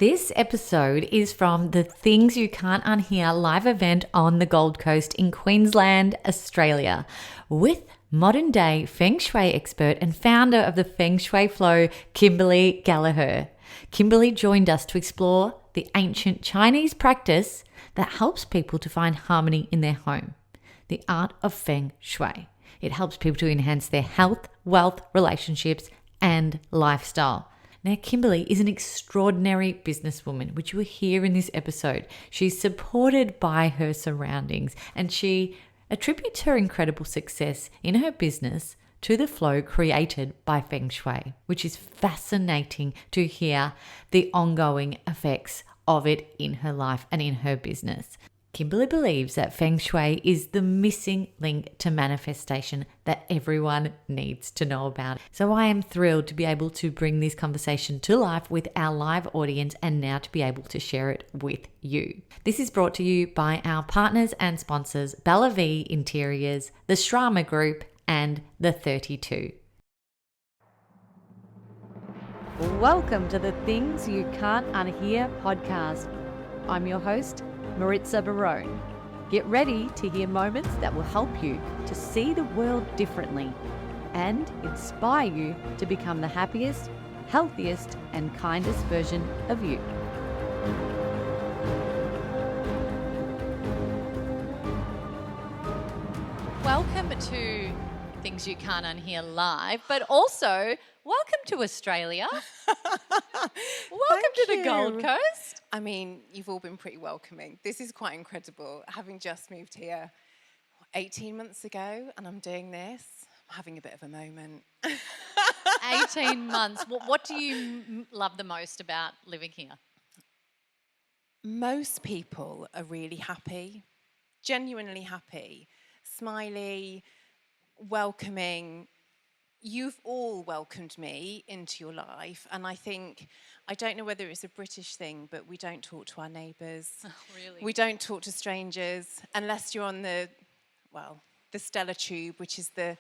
This episode is from the Things You Can't Unhear live event on the Gold Coast in Queensland, Australia, with modern day Feng Shui expert and founder of the Feng Shui Flow, Kimberley Gallagher. Kimberley joined us to explore the ancient Chinese practice that helps people to find harmony in their home, the art of Feng Shui. It helps people to enhance their health, wealth, relationships, and lifestyle. Now, Kimberley is an extraordinary businesswoman, which you will hear in this episode. She's supported by her surroundings, and she attributes her incredible success in her business to the flow created by Feng Shui, which is fascinating to hear the ongoing effects of it in her life and in her business. Kimberley believes that Feng Shui is the missing link to manifestation that everyone needs to know about. So I am thrilled to be able to bring this conversation to life with our live audience and now to be able to share it with you. This is brought to you by our partners and sponsors, Bella V Interiors, the Shrama Group, and the 32. Welcome to the Things You Can't Unhear podcast. I'm your host, Maritza Barone. Get ready to hear moments that will help you to see the world differently and inspire you to become the happiest, healthiest, and kindest version of you. Welcome to Things You Can't Unhear live, but also welcome to Australia. Welcome to the Gold Coast. I mean, you've all been pretty welcoming. This is quite incredible. Having just moved here 18 months ago and I'm doing this, I'm having a bit of a moment. 18 months. What do you love the most about living here? Most people are really happy, genuinely happy, smiley, welcoming. You've all welcomed me into your life, and I don't know whether it's a British thing, but we don't talk to our neighbours. Oh, really? We don't talk to strangers unless you're on the Stella Tube, which is the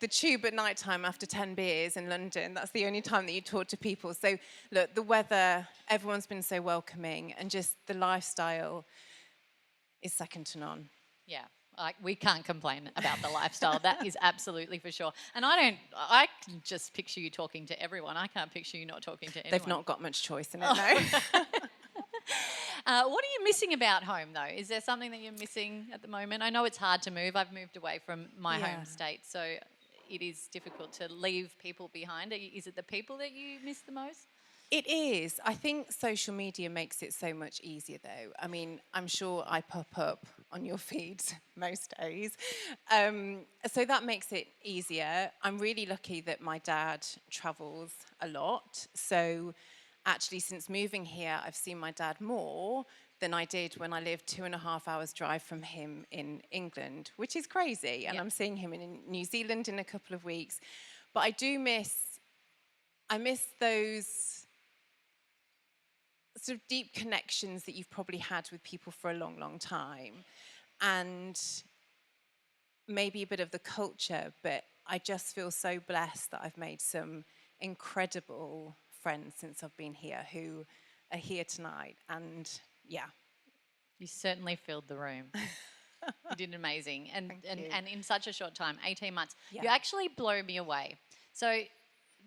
tube at night time after 10 beers in London. That's the only time that you talk to people. So look, the weather, everyone's been so welcoming, and just the lifestyle is second to none. Yeah. We can't complain about the lifestyle. That is absolutely for sure. And I can just picture you talking to everyone. I can't picture you not talking to anyone. They've not got much choice in it, no. What are you missing about home, though? Is there something that you're missing at the moment? I know it's hard to move. I've moved away from my home state, so it is difficult to leave people behind. Is it the people that you miss the most? It is. I think social media makes it so much easier, though. I mean, I'm sure I pop up on your feeds most days. So that makes it easier. I'm really lucky that my dad travels a lot. So actually, since moving here, I've seen my dad more than I did when I lived 2.5 hours drive from him in England, which is crazy. And I'm seeing him in New Zealand in a couple of weeks. But I miss those sort of deep connections that you've probably had with people for a long, long time, and maybe a bit of the culture, but I just feel so blessed that I've made some incredible friends since I've been here who are here tonight, and yeah. You certainly filled the room. You did amazing, and in such a short time, 18 months. Yeah. You actually blow me away. So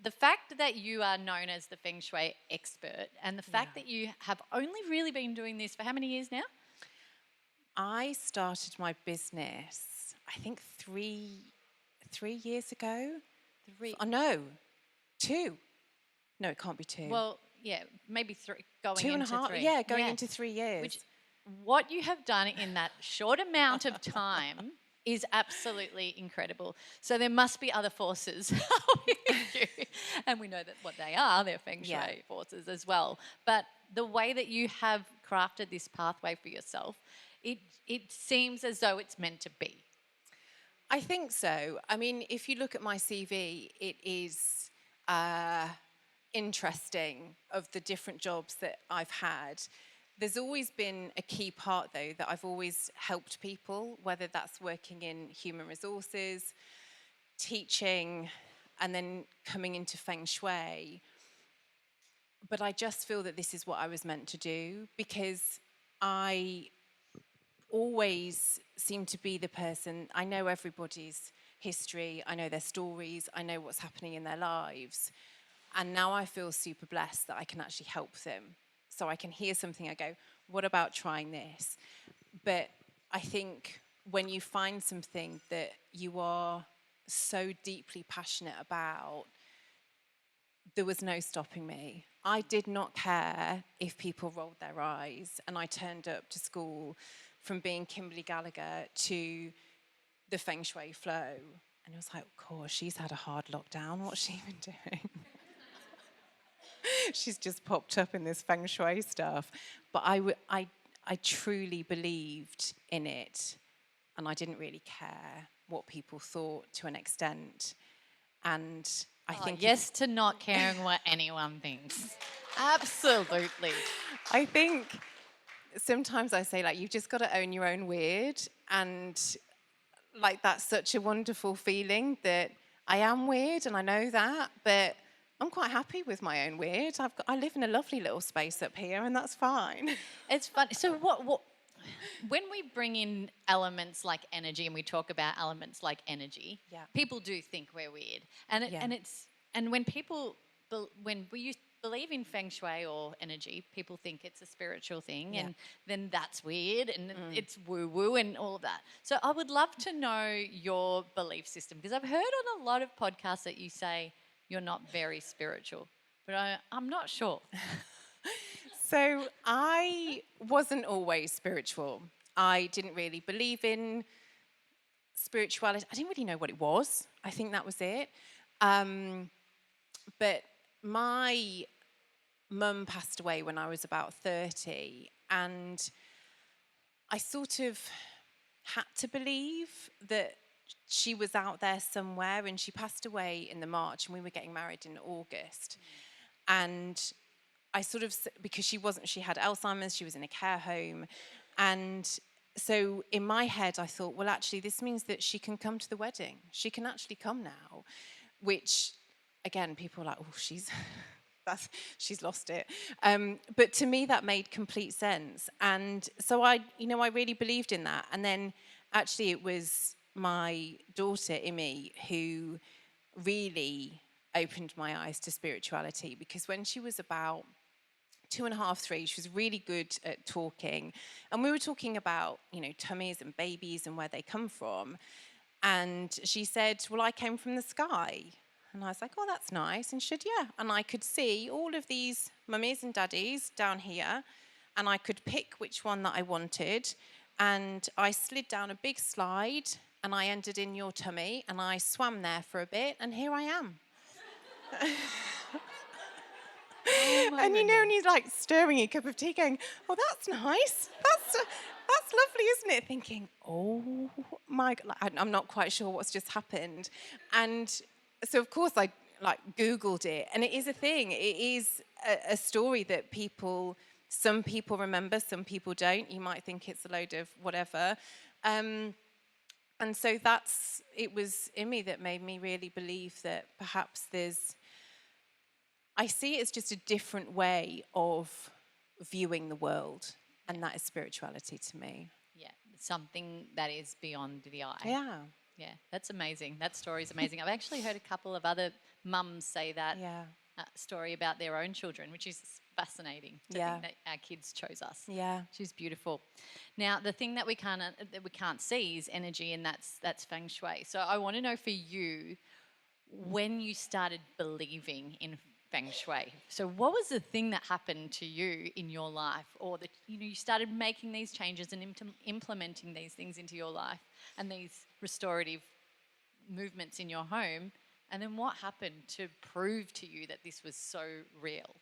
the fact that you are known as the Feng Shui expert and the fact that you have only really been doing this for how many years now? I started my business, I think 3 years ago. 2. No, it can't be 2. Well, yeah, maybe 3, going 2 and into a half, 3. Yeah, going into 3 years. What you have done in that short amount of time is absolutely incredible. So there must be other forces helping you. And we know that what they are, they're Feng Shui forces as well. But the way that you have crafted this pathway for yourself, it seems as though it's meant to be. I think so. I mean, if you look at my CV, it is interesting of the different jobs that I've had. There's always been a key part, though, that I've always helped people, whether that's working in human resources, teaching, and then coming into Feng Shui. but I just feel that this is what I was meant to do, because I always seem to be the person, I know everybody's history, I know their stories, I know what's happening in their lives. And now I feel super blessed that I can actually help them. So I can hear something, I go, what about trying this? But I think when you find something that you are so deeply passionate about, there was no stopping me. I did not care if people rolled their eyes, and I turned up to school from being Kimberley Gallagher to the Feng Shui Flow. And I was like, of course, she's had a hard lockdown. What's she been doing? She's just popped up in this Feng Shui stuff. But I truly believed in it, and I didn't really care what people thought to an extent. And I think yes to not caring what anyone thinks. Absolutely. I think sometimes I say, like, you've just got to own your own weird, and like that's such a wonderful feeling that I am weird and I know that, but I'm quite happy with my own weird. I live in a lovely little space up here, and that's fine. It's fun. So what when we bring in elements like energy and we talk about elements like energy, Yeah. people do think we're weird. And when people when we believe in Feng Shui or energy, people think it's a spiritual thing, Yeah. and then that's weird and it's woo woo and all of that. So I would love to know your belief system, because I've heard on a lot of podcasts that you say you're not very spiritual, but I'm not sure. So I wasn't always spiritual. I didn't really believe in spirituality. I didn't really know what it was. I think that was it. But my mum passed away when I was about 30, and I sort of had to believe that she was out there somewhere, and she passed away in the March, and we were getting married in August. And I sort of, because she had Alzheimer's, she was in a care home. And so in my head, I thought, well, actually, this means that she can come to the wedding. She can actually come now, which, again, people are like, oh, she's lost it. But to me, that made complete sense. And so I really believed in that. And then actually it was my daughter, Imi, who really opened my eyes to spirituality, because when she was about 2.5, 3, she was really good at talking. And we were talking about, tummies and babies and where they come from. And she said, well, I came from the sky. And I was like, oh, that's nice. And she said, yeah. And I could see all of these mummies and daddies down here, and I could pick which one that I wanted. And I slid down a big slide, and I ended in your tummy, and I swam there for a bit, and here I am. And and he's like stirring a cup of tea, going, oh, that's nice. That's lovely, isn't it? Thinking, oh my God, I'm not quite sure what's just happened. And so, of course, I Googled it, and it is a thing. It is a story that some people remember, some people don't. You might think it's a load of whatever. And so it was Imi that made me really believe that perhaps I see it as just a different way of viewing the world, and that is spirituality to me. Yeah, something that is beyond the eye. Yeah. Yeah, that's amazing. That story is amazing. I've actually heard a couple of other mums say that story about their own children, which is fascinating to think that our kids chose us. Yeah. Which is beautiful. Now, the thing that we can't see is energy, and that's Feng Shui. So I want to know for you, when you started believing in Feng Shui. So what was the thing that happened to you in your life, or that you started making these changes and implementing these things into your life and these restorative movements in your home, and then what happened to prove to you that this was so real?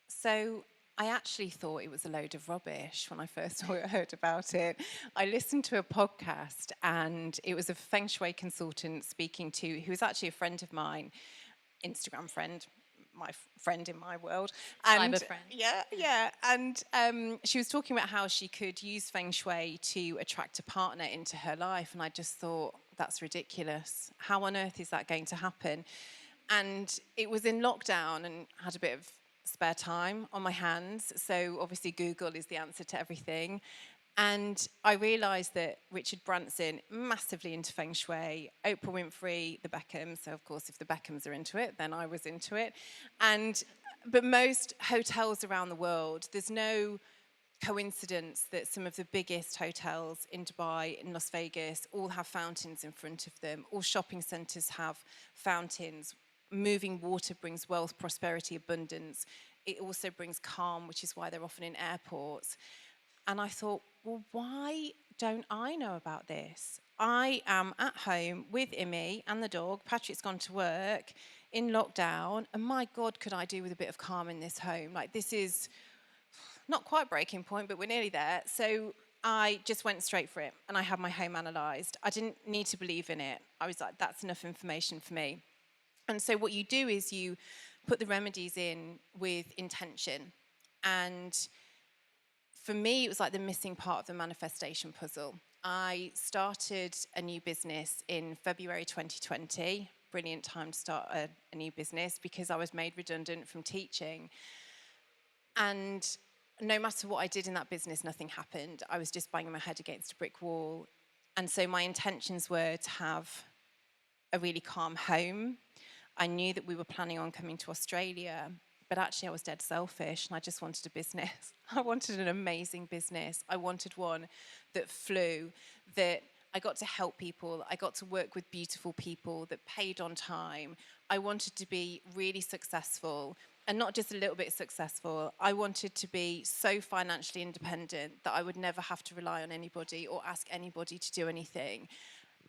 So I actually thought it was a load of rubbish when I first heard about it. I listened to a podcast, and it was a Feng Shui consultant speaking to, who was actually a friend of mine, Instagram friend, my friend in my world. And cyber friend. Yeah. And she was talking about how she could use Feng Shui to attract a partner into her life. And I just thought, that's ridiculous. How on earth is that going to happen? And it was in lockdown, and had a bit of spare time on my hands. So obviously Google is the answer to everything. And I realised that Richard Branson, massively into Feng Shui, Oprah Winfrey, the Beckhams. So of course, if the Beckhams are into it, then I was into it. But most hotels around the world, there's no coincidence that some of the biggest hotels in Dubai, in Las Vegas, all have fountains in front of them. All shopping centres have fountains. Moving water brings wealth, prosperity, abundance. It also brings calm, which is why they're often in airports. And I thought, well, why don't I know about this? I am at home with Imi and the dog. Patrick's gone to work in lockdown. And my God, could I do with a bit of calm in this home? Like, this is not quite breaking point, but we're nearly there. So I just went straight for it and I had my home analysed. I didn't need to believe in it. I was like, that's enough information for me. And so what you do is you put the remedies in with intention. And for me, it was like the missing part of the manifestation puzzle. I started a new business in February 2020. Brilliant time to start a new business because I was made redundant from teaching. And no matter what I did in that business, nothing happened. I was just banging my head against a brick wall. And so my intentions were to have a really calm home. I knew that we were planning on coming to Australia, but actually I was dead selfish and I just wanted a business. I wanted an amazing business. I wanted one that flew, that I got to help people. I got to work with beautiful people that paid on time. I wanted to be really successful. And not just a little bit successful. I wanted to be so financially independent that I would never have to rely on anybody or ask anybody to do anything.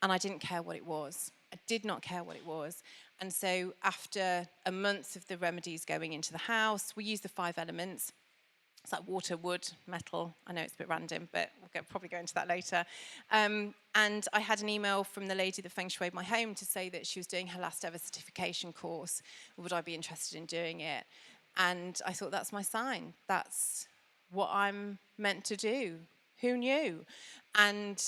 And I didn't care what it was. I did not care what it was. And so after a month of the remedies going into the house, we used the 5 elements. It's like water, wood, metal. I know it's a bit random, but we'll probably go into that later. And I had an email from the lady that Feng Shuied my home to say that she was doing her last ever certification course. Would I be interested in doing it? And I thought, that's my sign. That's what I'm meant to do. Who knew? And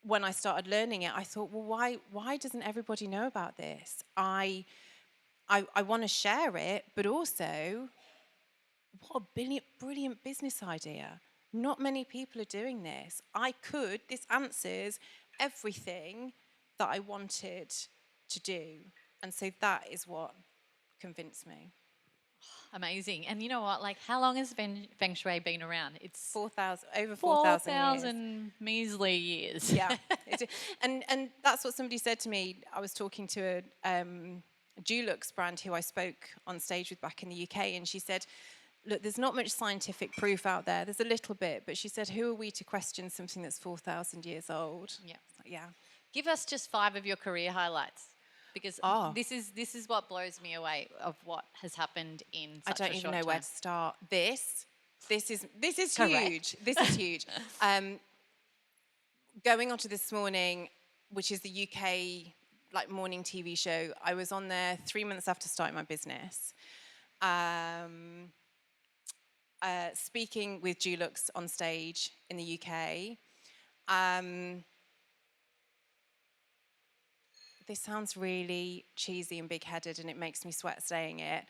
when I started learning it, I thought, well, why doesn't everybody know about this? I want to share it, but also, what a brilliant business idea. Not many people are doing this. This answers everything that I wanted to do. And so that is what convinced me. Amazing. And you know what? Like, how long has Feng Shui been around? It's 4,000, over 4,000 years. 4,000 measly years. Yeah. And that's what somebody said to me. I was talking to a Dulux brand who I spoke on stage with back in the UK, and she said, look, there's not much scientific proof out there. There's a little bit, but she said, who are we to question something that's 4,000 years old? Yeah. Like, yeah. Give us just 5 of your career highlights, because this is what blows me away of what has happened in such a short time. I don't even know where to start. This is Correct. huge. This is huge. Going on to This Morning, which is the UK like morning TV show, I was on there 3 months after starting my business. Speaking with Dulux on stage in the UK. This sounds really cheesy and big-headed, and it makes me sweat saying it.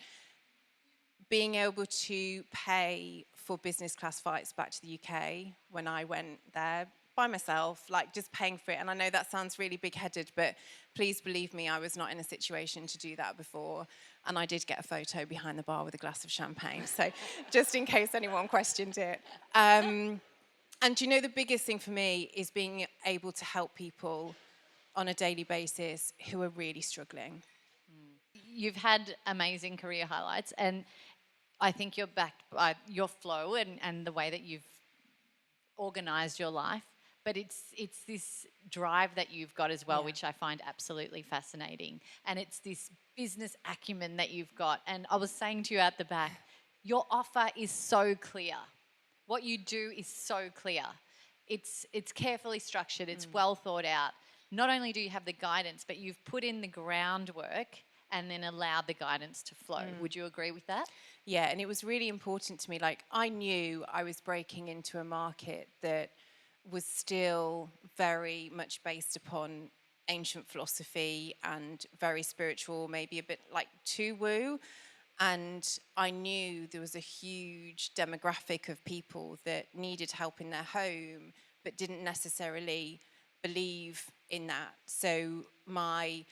Being able to pay for business class flights back to the UK when I went there by myself, like just paying for it. And I know that sounds really big-headed, but please believe me, I was not in a situation to do that before. And I did get a photo behind the bar with a glass of champagne. So just in case anyone questioned it. And you know, the biggest thing for me is being able to help people on a daily basis who are really struggling. You've had amazing career highlights, and I think you're backed by your flow and the way that you've organised your life. But it's this drive that you've got as well, which I find absolutely fascinating. And it's this business acumen that you've got. And I was saying to you at the back, your offer is so clear. What you do is so clear. It's carefully structured. It's well thought out. Not only do you have the guidance, but you've put in the groundwork and then allowed the guidance to flow. Would you agree with that? Yeah, and it was really important to me. Like, I knew I was breaking into a market that was still very much based upon ancient philosophy and very spiritual, maybe a bit like too woo. And I knew there was a huge demographic of people that needed help in their home, but didn't necessarily believe in that. So my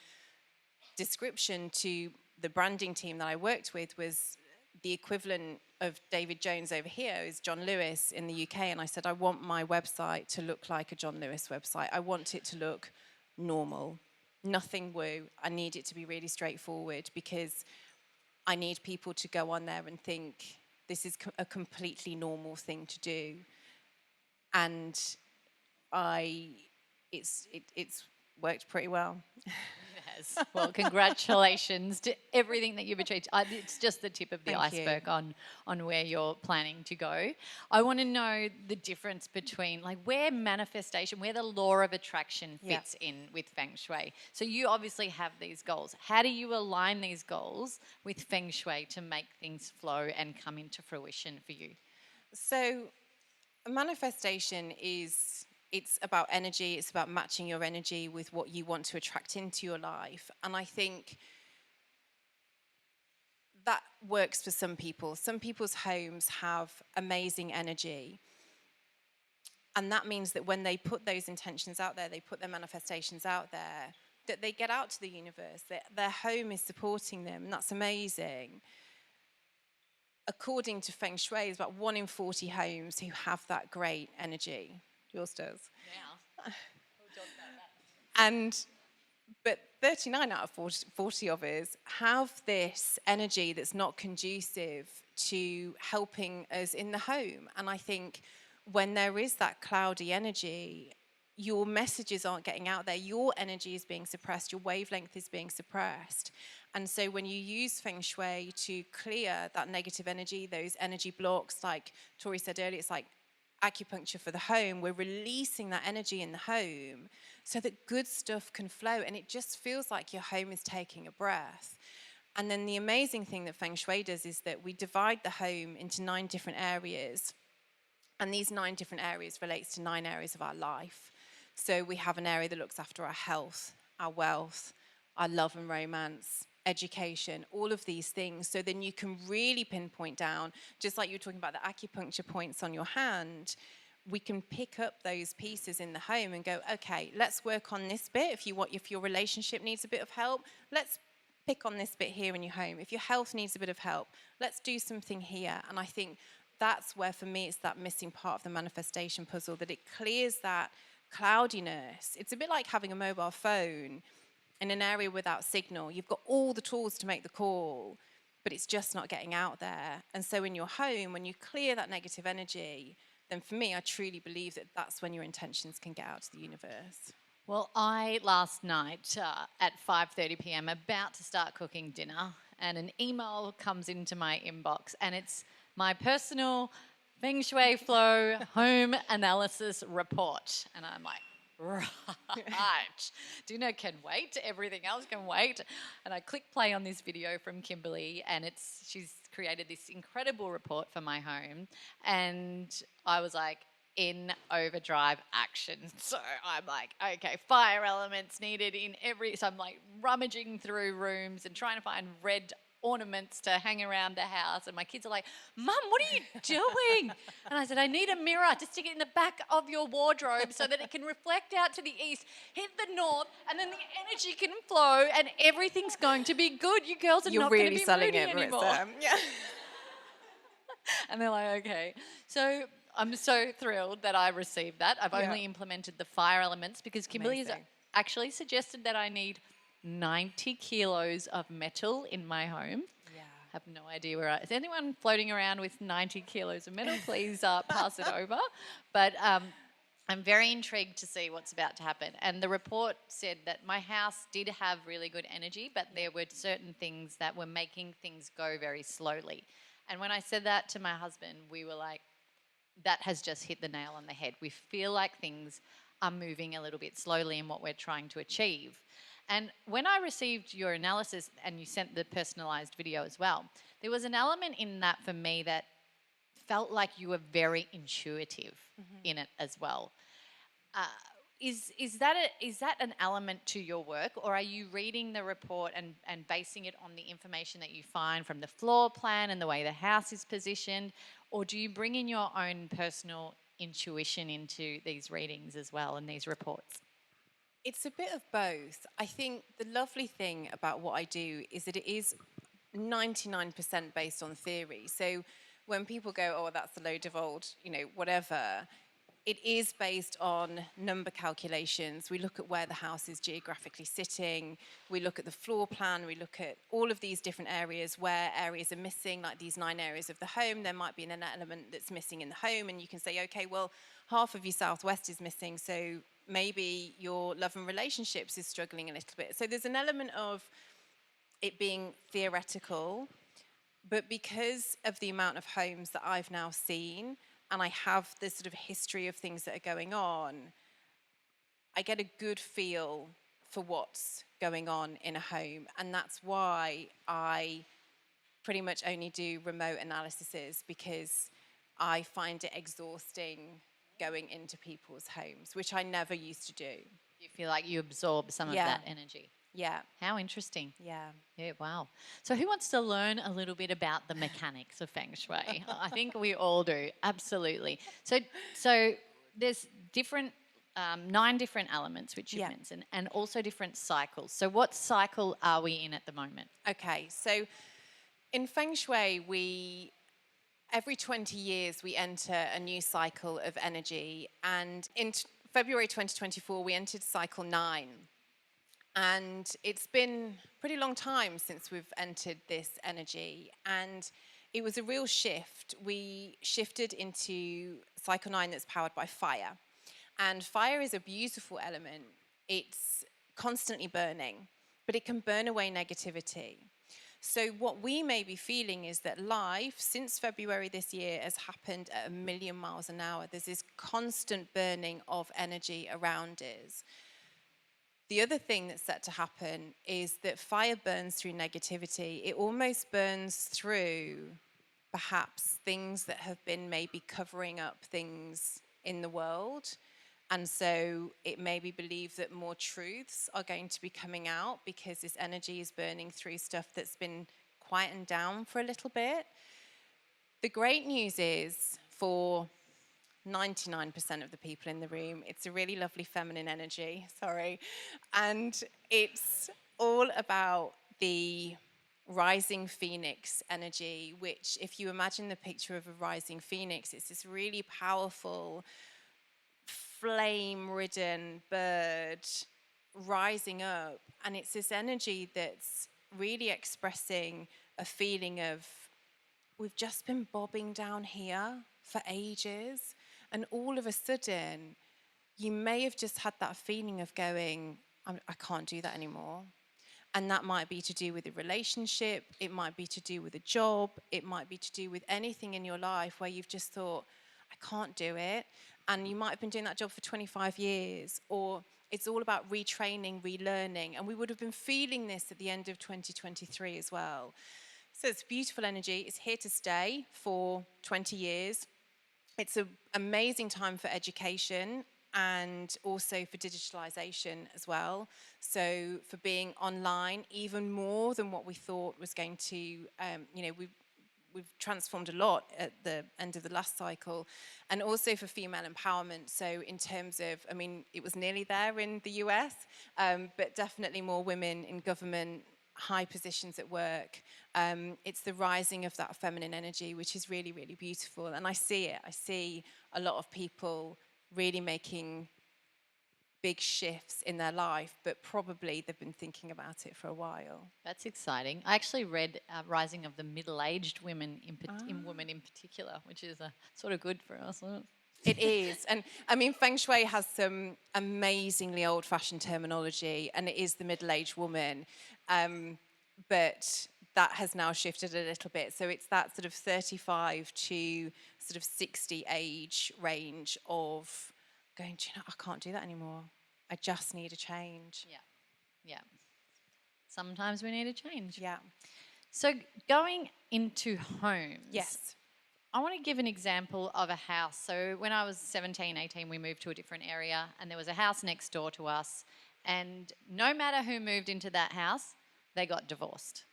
description to the branding team that I worked with was the equivalent of David Jones over here is John Lewis in the UK. And I said, I want my website to look like a John Lewis website. I want it to look normal, nothing woo. I need it to be really straightforward because I need people to go on there and think this is a completely normal thing to do. And it's worked pretty well. Yes. Well, congratulations to everything that you've achieved. It's just the tip of the iceberg on where you're planning to go. I want to know the difference between like where manifestation, where the law of attraction fits in with Feng Shui. So you obviously have these goals. How do you align these goals with Feng Shui to make things flow and come into fruition for you? So manifestation it's about energy. It's about matching your energy with what you want to attract into your life. And I think that works for some people. Some people's homes have amazing energy. And that means that when they put those intentions out there, they put their manifestations out there, that they get out to the universe, that their home is supporting them. And that's amazing. According to Feng Shui, there's about 1 in 40 homes who have that great energy. Yours does. Yeah. We'll talk about that. But 39 out of 40 of us have this energy that's not conducive to helping us in the home. And I think when there is that cloudy energy, your messages aren't getting out there. Your energy is being suppressed. Your wavelength is being suppressed. And so when you use Feng Shui to clear that negative energy, those energy blocks, like Tori said earlier, it's like acupuncture for the home. We're releasing that energy in the home so that good stuff can flow, and it just feels like your home is taking a breath. And then the amazing thing that Feng Shui does is that we divide the home into 9 different areas, and these 9 different areas relates to 9 areas of our life. So we have an area that looks after our health, our wealth, our love and romance, education, all of these things. So then you can really pinpoint down, just like you were talking about the acupuncture points on your hand, we can pick up those pieces in the home and go, okay, let's work on this bit. If your relationship needs a bit of help, let's pick on this bit here in your home. If your health needs a bit of help, let's do something here. And I think that's where, for me, it's that missing part of the manifestation puzzle, that it clears that cloudiness. It's a bit like having a mobile phone in an area without signal. You've got all the tools to make the call, but it's just not getting out there. And so in your home, when you clear that negative energy, then for me, I truly believe that that's when your intentions can get out to the universe. Well, I last night at 5:30 p.m. about to start cooking dinner, and an email comes into my inbox, and it's my personal Feng Shui Flow home analysis report. And I'm like, right. Dinner can wait. Everything else can wait. And I click play on this video from Kimberley, and she's created this incredible report for my home. And I was like, in overdrive action. So I'm like, okay, fire elements needed in so I'm like rummaging through rooms and trying to find red ornaments to hang around the house, and my kids are like, Mum, what are you doing? And I said, I need a mirror to stick it in the back of your wardrobe so that it can reflect out to the east, hit the north, and then the energy can flow and everything's going to be good. You girls are not going to be moody anymore. Yeah. And they're like, okay. So I'm so thrilled that I received that. I've only implemented the fire elements because Kimberley has actually suggested that I need 90 kilos of metal in my home. Yeah. I have no idea is anyone floating around with 90 kilos of metal? Please pass it over. But I'm very intrigued to see what's about to happen. And the report said that my house did have really good energy, but there were certain things that were making things go very slowly. And when I said that to my husband, we were like, that has just hit the nail on the head. We feel like things are moving a little bit slowly in what we're trying to achieve. And when I received your analysis and you sent the personalised video as well, there was an element in that for me that felt like you were very intuitive in it as well. is that an element to your work, or are you reading the report and basing it on the information that you find from the floor plan and the way the house is positioned, or do you bring in your own personal intuition into these readings as well and these reports? It's a bit of both. I think the lovely thing about what I do is that it is 99% based on theory. So when people go, oh, that's a load of old, whatever, it is based on number calculations. We look at where the house is geographically sitting. We look at the floor plan. We look at all of these different areas where areas are missing, like these 9 areas of the home. There might be an element that's missing in the home, and you can say, okay, well, half of your southwest is missing, so maybe your love and relationships is struggling a little bit. So there's an element of it being theoretical, but because of the amount of homes that I've now seen, and I have this sort of history of things that are going on, I get a good feel for what's going on in a home. And that's why I pretty much only do remote analyses, because I find it exhausting going into people's homes, which I never used to do. You feel like you absorb some of that energy. Yeah. How interesting. Yeah. Yeah, wow. So who wants to learn a little bit about the mechanics of Feng Shui? I think we all do, absolutely. So there's different, 9 different elements which you've mentioned, and also different cycles. So what cycle are we in at the moment? Okay, so in Feng Shui, every 20 years we enter a new cycle of energy, and in February 2024 we entered cycle 9. And it's been a pretty long time since we've entered this energy. And it was a real shift. We shifted into cycle 9 that's powered by fire. And fire is a beautiful element. It's constantly burning, but it can burn away negativity. So what we may be feeling is that life, since February this year, has happened at 1,000,000 miles an hour. There's this constant burning of energy around us. The other thing that's set to happen is that fire burns through negativity. It almost burns through perhaps things that have been maybe covering up things in the world. And so it may be believed that more truths are going to be coming out because this energy is burning through stuff that's been quietened down for a little bit. The great news is, for 99% of the people in the room, it's a really lovely feminine energy, and it's all about the rising phoenix energy, which, if you imagine the picture of a rising phoenix, it's this really powerful, flame-ridden bird rising up, and it's this energy that's really expressing a feeling of, we've just been bobbing down here for ages, and all of a sudden, you may have just had that feeling of going, I can't do that anymore. And that might be to do with a relationship, it might be to do with a job, it might be to do with anything in your life where you've just thought, I can't do it. And you might have been doing that job for 25 years, or it's all about retraining, relearning. And we would have been feeling this at the end of 2023 as well. So it's beautiful energy. It's here to stay for 20 years. It's an amazing time for education and also for digitalization as well. So for being online, even more than what we thought was going to, we've transformed a lot at the end of the last cycle, and also for female empowerment. So in terms of, it was nearly there in the US, but definitely more women in government, high positions at work. It's the rising of that feminine energy, which is really, really beautiful. And I see it. I see a lot of people really making big shifts in their life, but probably they've been thinking about it for a while. That's exciting. I actually read Rising of the Middle-Aged Women in Women in particular, which is sort of good for us. It is. And Feng Shui has some amazingly old-fashioned terminology, and it is the middle-aged woman. But that has now shifted a little bit. So it's that sort of 35 to sort of 60 age range of going, I can't do that anymore. I just need a change. Yeah. Sometimes we need a change. Yeah. So going into homes. Yes. I want to give an example of a house. So when I was 17, 18, we moved to a different area and there was a house next door to us. And no matter who moved into that house, they got divorced.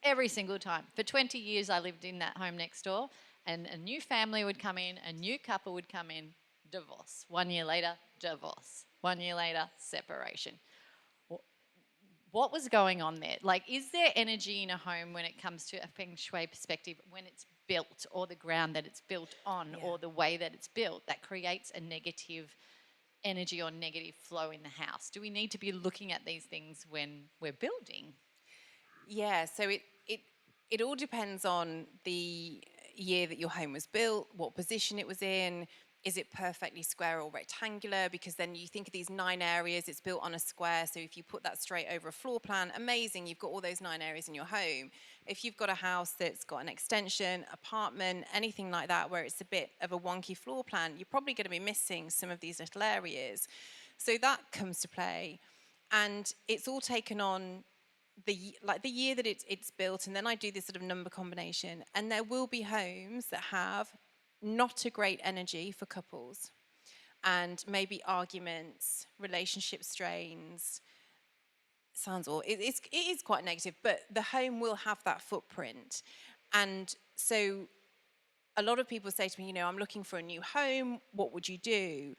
Every single time. For 20 years, I lived in that home next door, and a new family would come in, a new couple would come in, divorce. 1 year later, divorce. 1 year later, separation. What was going on there? Like, is there energy in a home when it comes to a Feng Shui perspective, when it's built, or the ground that it's built on, or the way that it's built, that creates a negative energy or negative flow in the house? Do we need to be looking at these things when we're building? Yeah, so it all depends on the year that your home was built, what position it was in. Is it perfectly square or rectangular? Because then you think of these 9 areas, it's built on a square. So if you put that straight over a floor plan, amazing, you've got all those 9 areas in your home. If you've got a house that's got an extension, apartment, anything like that, where it's a bit of a wonky floor plan, you're probably going to be missing some of these little areas. So that comes to play. And it's all taken on the year that it's built, and then I do this sort of number combination, and there will be homes that have not a great energy for couples, and maybe arguments, relationship strains. Sounds all it is quite negative, but the home will have that footprint. And so a lot of people say to me, I'm looking for a new home, what would you do?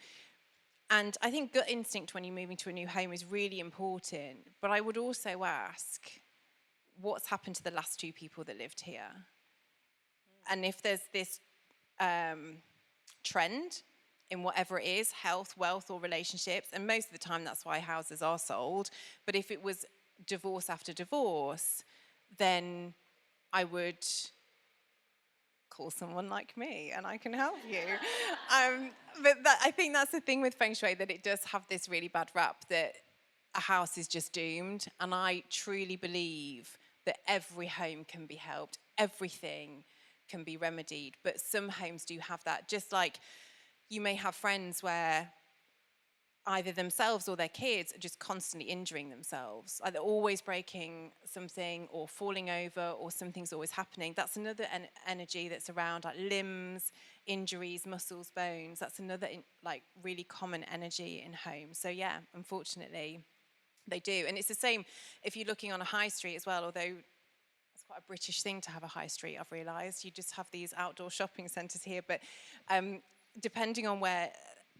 And I think gut instinct when you're moving to a new home is really important. But I would also ask, what's happened to the last 2 people that lived here? And if there's this trend in whatever it is, health, wealth, or relationships, and most of the time that's why houses are sold. But if it was divorce after divorce, then I would call someone like me and I can help you. But I think that's the thing with Feng Shui, that it does have this really bad rap that a house is just doomed. And I truly believe that every home can be helped, everything can be remedied. But some homes do have that. Just like you may have friends where either themselves or their kids are just constantly injuring themselves. Like they're always breaking something or falling over, or something's always happening. That's another energy that's around, like limbs, injuries, muscles, bones. That's another like really common energy in homes. So yeah, unfortunately, they do. And it's the same if you're looking on a high street as well, although it's quite a British thing to have a high street, I've realised. You just have these outdoor shopping centres here. But depending on where,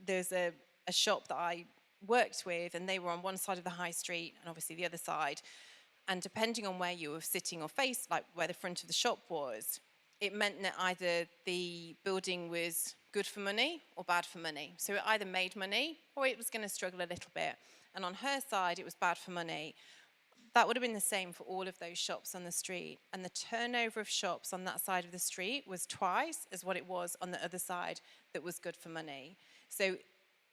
there's a shop that I worked with, and they were on one side of the high street and obviously the other side. And depending on where you were sitting or faced, like where the front of the shop was, it meant that either the building was good for money or bad for money. So it either made money or it was going to struggle a little bit. And on her side, it was bad for money. That would have been the same for all of those shops on the street. And the turnover of shops on that side of the street was twice as what it was on the other side that was good for money. So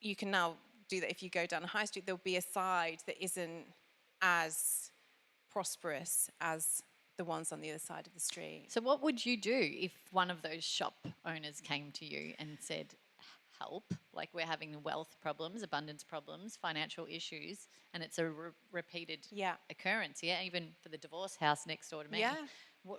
you can now do that if you go down a high street. There'll be a side that isn't as prosperous as the ones on the other side of the street. So what would you do if one of those shop owners came to you and said, help, like we're having wealth problems, abundance problems, financial issues, and it's a repeated occurrence, even for the divorce house next door to me. Yeah.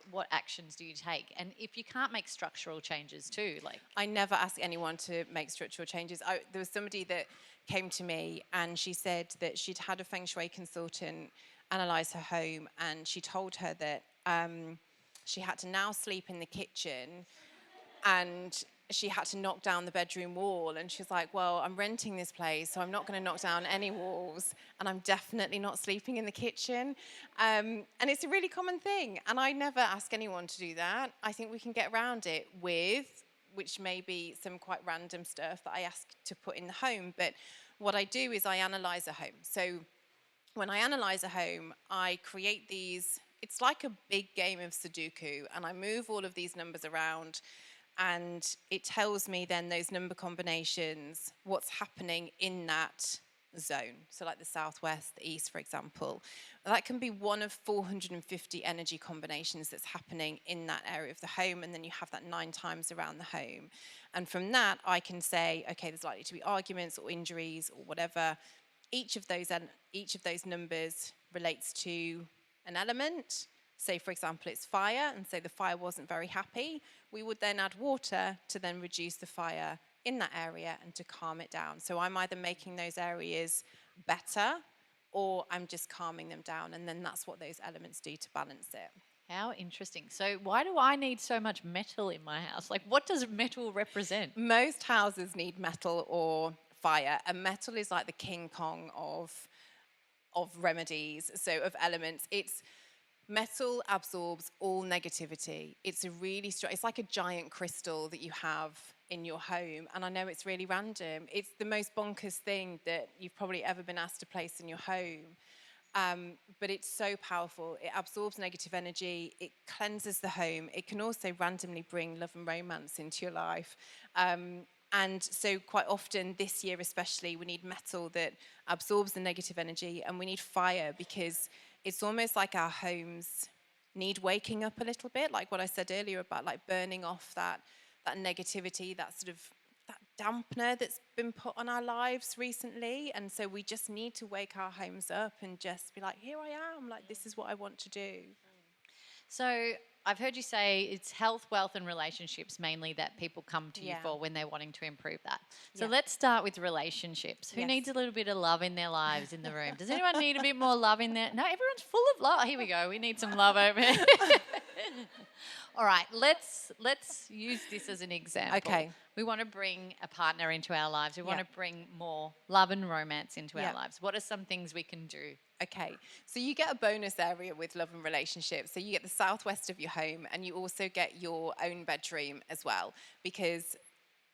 What actions do you take? And if you can't make structural changes too, like... I never ask anyone to make structural changes. There was somebody that came to me and she said that she'd had a Feng Shui consultant analyse her home, and she told her that she had to now sleep in the kitchen and she had to knock down the bedroom wall. And she's like, well, I'm renting this place, so I'm not going to knock down any walls, and I'm definitely not sleeping in the kitchen. And it's a really common thing. And I never ask anyone to do that. I think we can get around it with, which may be some quite random stuff that I ask to put in the home. But what I do is I analyse a home. So when I analyse a home, I create these, it's like a big game of Sudoku, and I move all of these numbers around. And it tells me then those number combinations, what's happening in that zone. So like the southwest, the east, for example. That can be one of 450 energy combinations that's happening in that area of the home. And then you have that 9 times around the home. And from that, I can say, okay, there's likely to be arguments or injuries or whatever. Each of those numbers relates to an element. say, for example, it's fire, and so the fire wasn't very happy, we would then add water to then reduce the fire in that area and to calm it down. So I'm either making those areas better or I'm just calming them down, and then that's what those elements do to balance it. How interesting. So why do I need so much metal in my house? Like, what does metal represent? Most houses need metal or fire, and metal is like the King Kong of remedies, so of elements. Metal absorbs all negativity. It's a really strong, it's like a giant crystal that you have in your home. And I know it's really random. It's the most bonkers thing that you've probably ever been asked to place in your home. But it's so powerful. It absorbs negative energy. It cleanses the home. It can also randomly bring love and romance into your life. And so quite often this year especially, we need metal that absorbs the negative energy, and we need fire because it's almost like our homes need waking up a little bit, like what I said earlier about like burning off that negativity, that sort of that dampener that's been put on our lives recently. And so we just need to wake our homes up and just be like, here I am, like this is what I want to do. So I've heard you say it's health, wealth, and relationships mainly that people come to you for when they're wanting to improve that. So let's start with relationships. Who needs a little bit of love in their lives in the room? Does anyone need a bit more love in there? No, everyone's full of love. Here we go. We need some love over here. All right, let's use this as an example. Okay. We want to bring a partner into our lives. We want to bring more love and romance into our lives. What are some things we can do? Okay, so you get a bonus area with love and relationships. So you get the southwest of your home, and you also get your own bedroom as well, because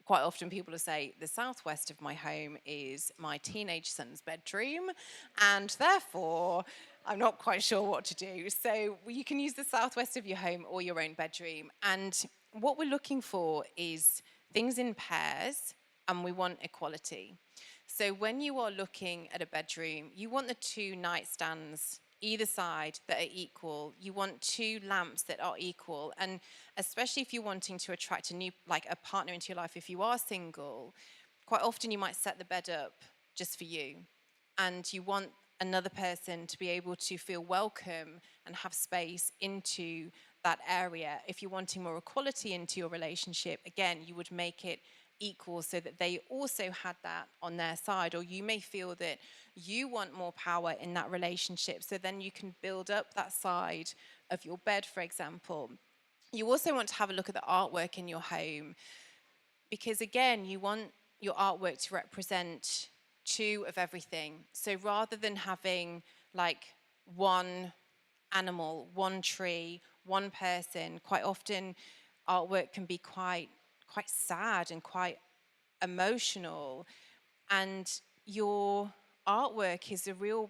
quite often people will say the southwest of my home is my teenage son's bedroom, and therefore I'm not quite sure what to do. So you can use the southwest of your home or your own bedroom. And what we're looking for is things in pairs, and we want equality. So when you are looking at a bedroom, you want the two nightstands either side that are equal. You want two lamps that are equal. And especially if you're wanting to attract a partner into your life, if you are single, quite often you might set the bed up just for you. And you want another person to be able to feel welcome and have space into that area. If you're wanting more equality into your relationship, again, you would make it equal so that they also had that on their side. Or you may feel that you want more power in that relationship, so then you can build up that side of your bed, for example. You also want to have a look at the artwork in your home, because again, you want your artwork to represent two of everything. So rather than having like one animal, one tree, one person, quite often artwork can be quite sad and quite emotional. And your artwork is a real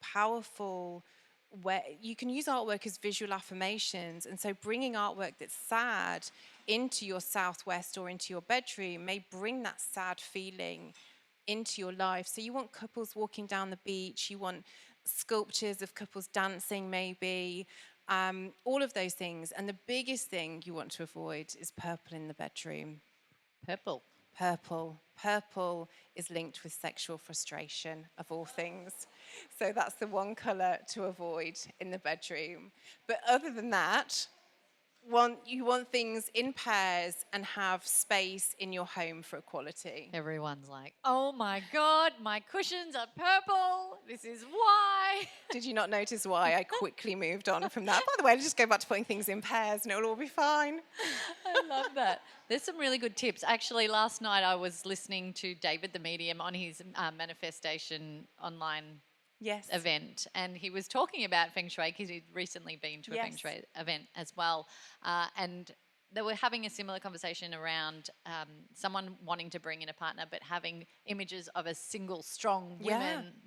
powerful way. You can use artwork as visual affirmations. And so bringing artwork that's sad into your southwest or into your bedroom may bring that sad feeling into your life. So you want couples walking down the beach, you want sculptures of couples dancing maybe, all of those things. And the biggest thing you want to avoid is purple in the bedroom. Purple. Purple is linked with sexual frustration, of all things. So that's the one colour to avoid in the bedroom. But other than that, you want things in pairs and have space in your home for equality. Everyone's like, oh my God, my cushions are purple. This is why. Did you not notice why I quickly moved on from that? By the way, just go back to putting things in pairs and it'll all be fine. I love that. There's some really good tips. Actually, last night I was listening to David the Medium on his manifestation online event, and he was talking about Feng Shui because he'd recently been to a Feng Shui event as well, and they were having a similar conversation around someone wanting to bring in a partner but having images of a single strong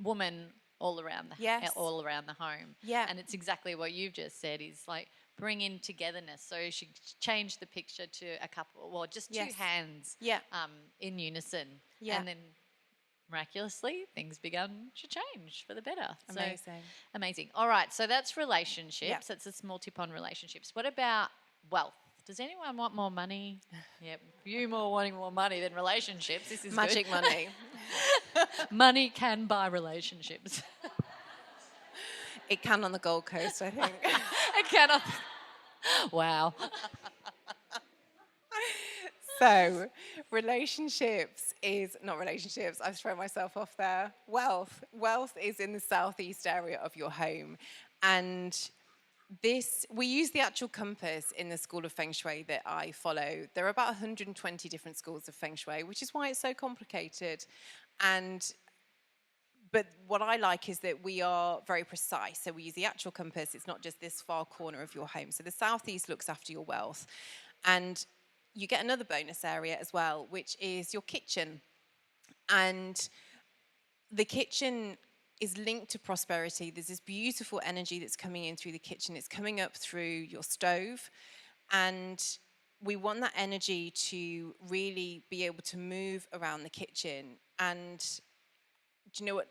woman all around the home. And it's exactly what you've just said, is like bring in togetherness. So she changed the picture to a couple, or just two hands in unison, and then miraculously, things began to change for the better. Amazing. All right, so that's relationships. That's a small tip on relationships. What about wealth? Does anyone want more money? Yep, you more wanting more money than relationships. This is magic good. money. Money can buy relationships. It can on the Gold Coast, I think. It cannot. Wow. So, relationships is not relationships. I've thrown myself off there. Wealth. Wealth is in the southeast area of your home. And this, we use the actual compass in the school of Feng Shui that I follow. There are about 120 different schools of Feng Shui, which is why it's so complicated. But what I like is that we are very precise. So we use the actual compass. It's not just this far corner of your home. So the southeast looks after your wealth. And you get another bonus area as well, which is your kitchen. And the kitchen is linked to prosperity. There's this beautiful energy that's coming in through the kitchen. It's coming up through your stove. And we want that energy to really be able to move around the kitchen. And do you know what?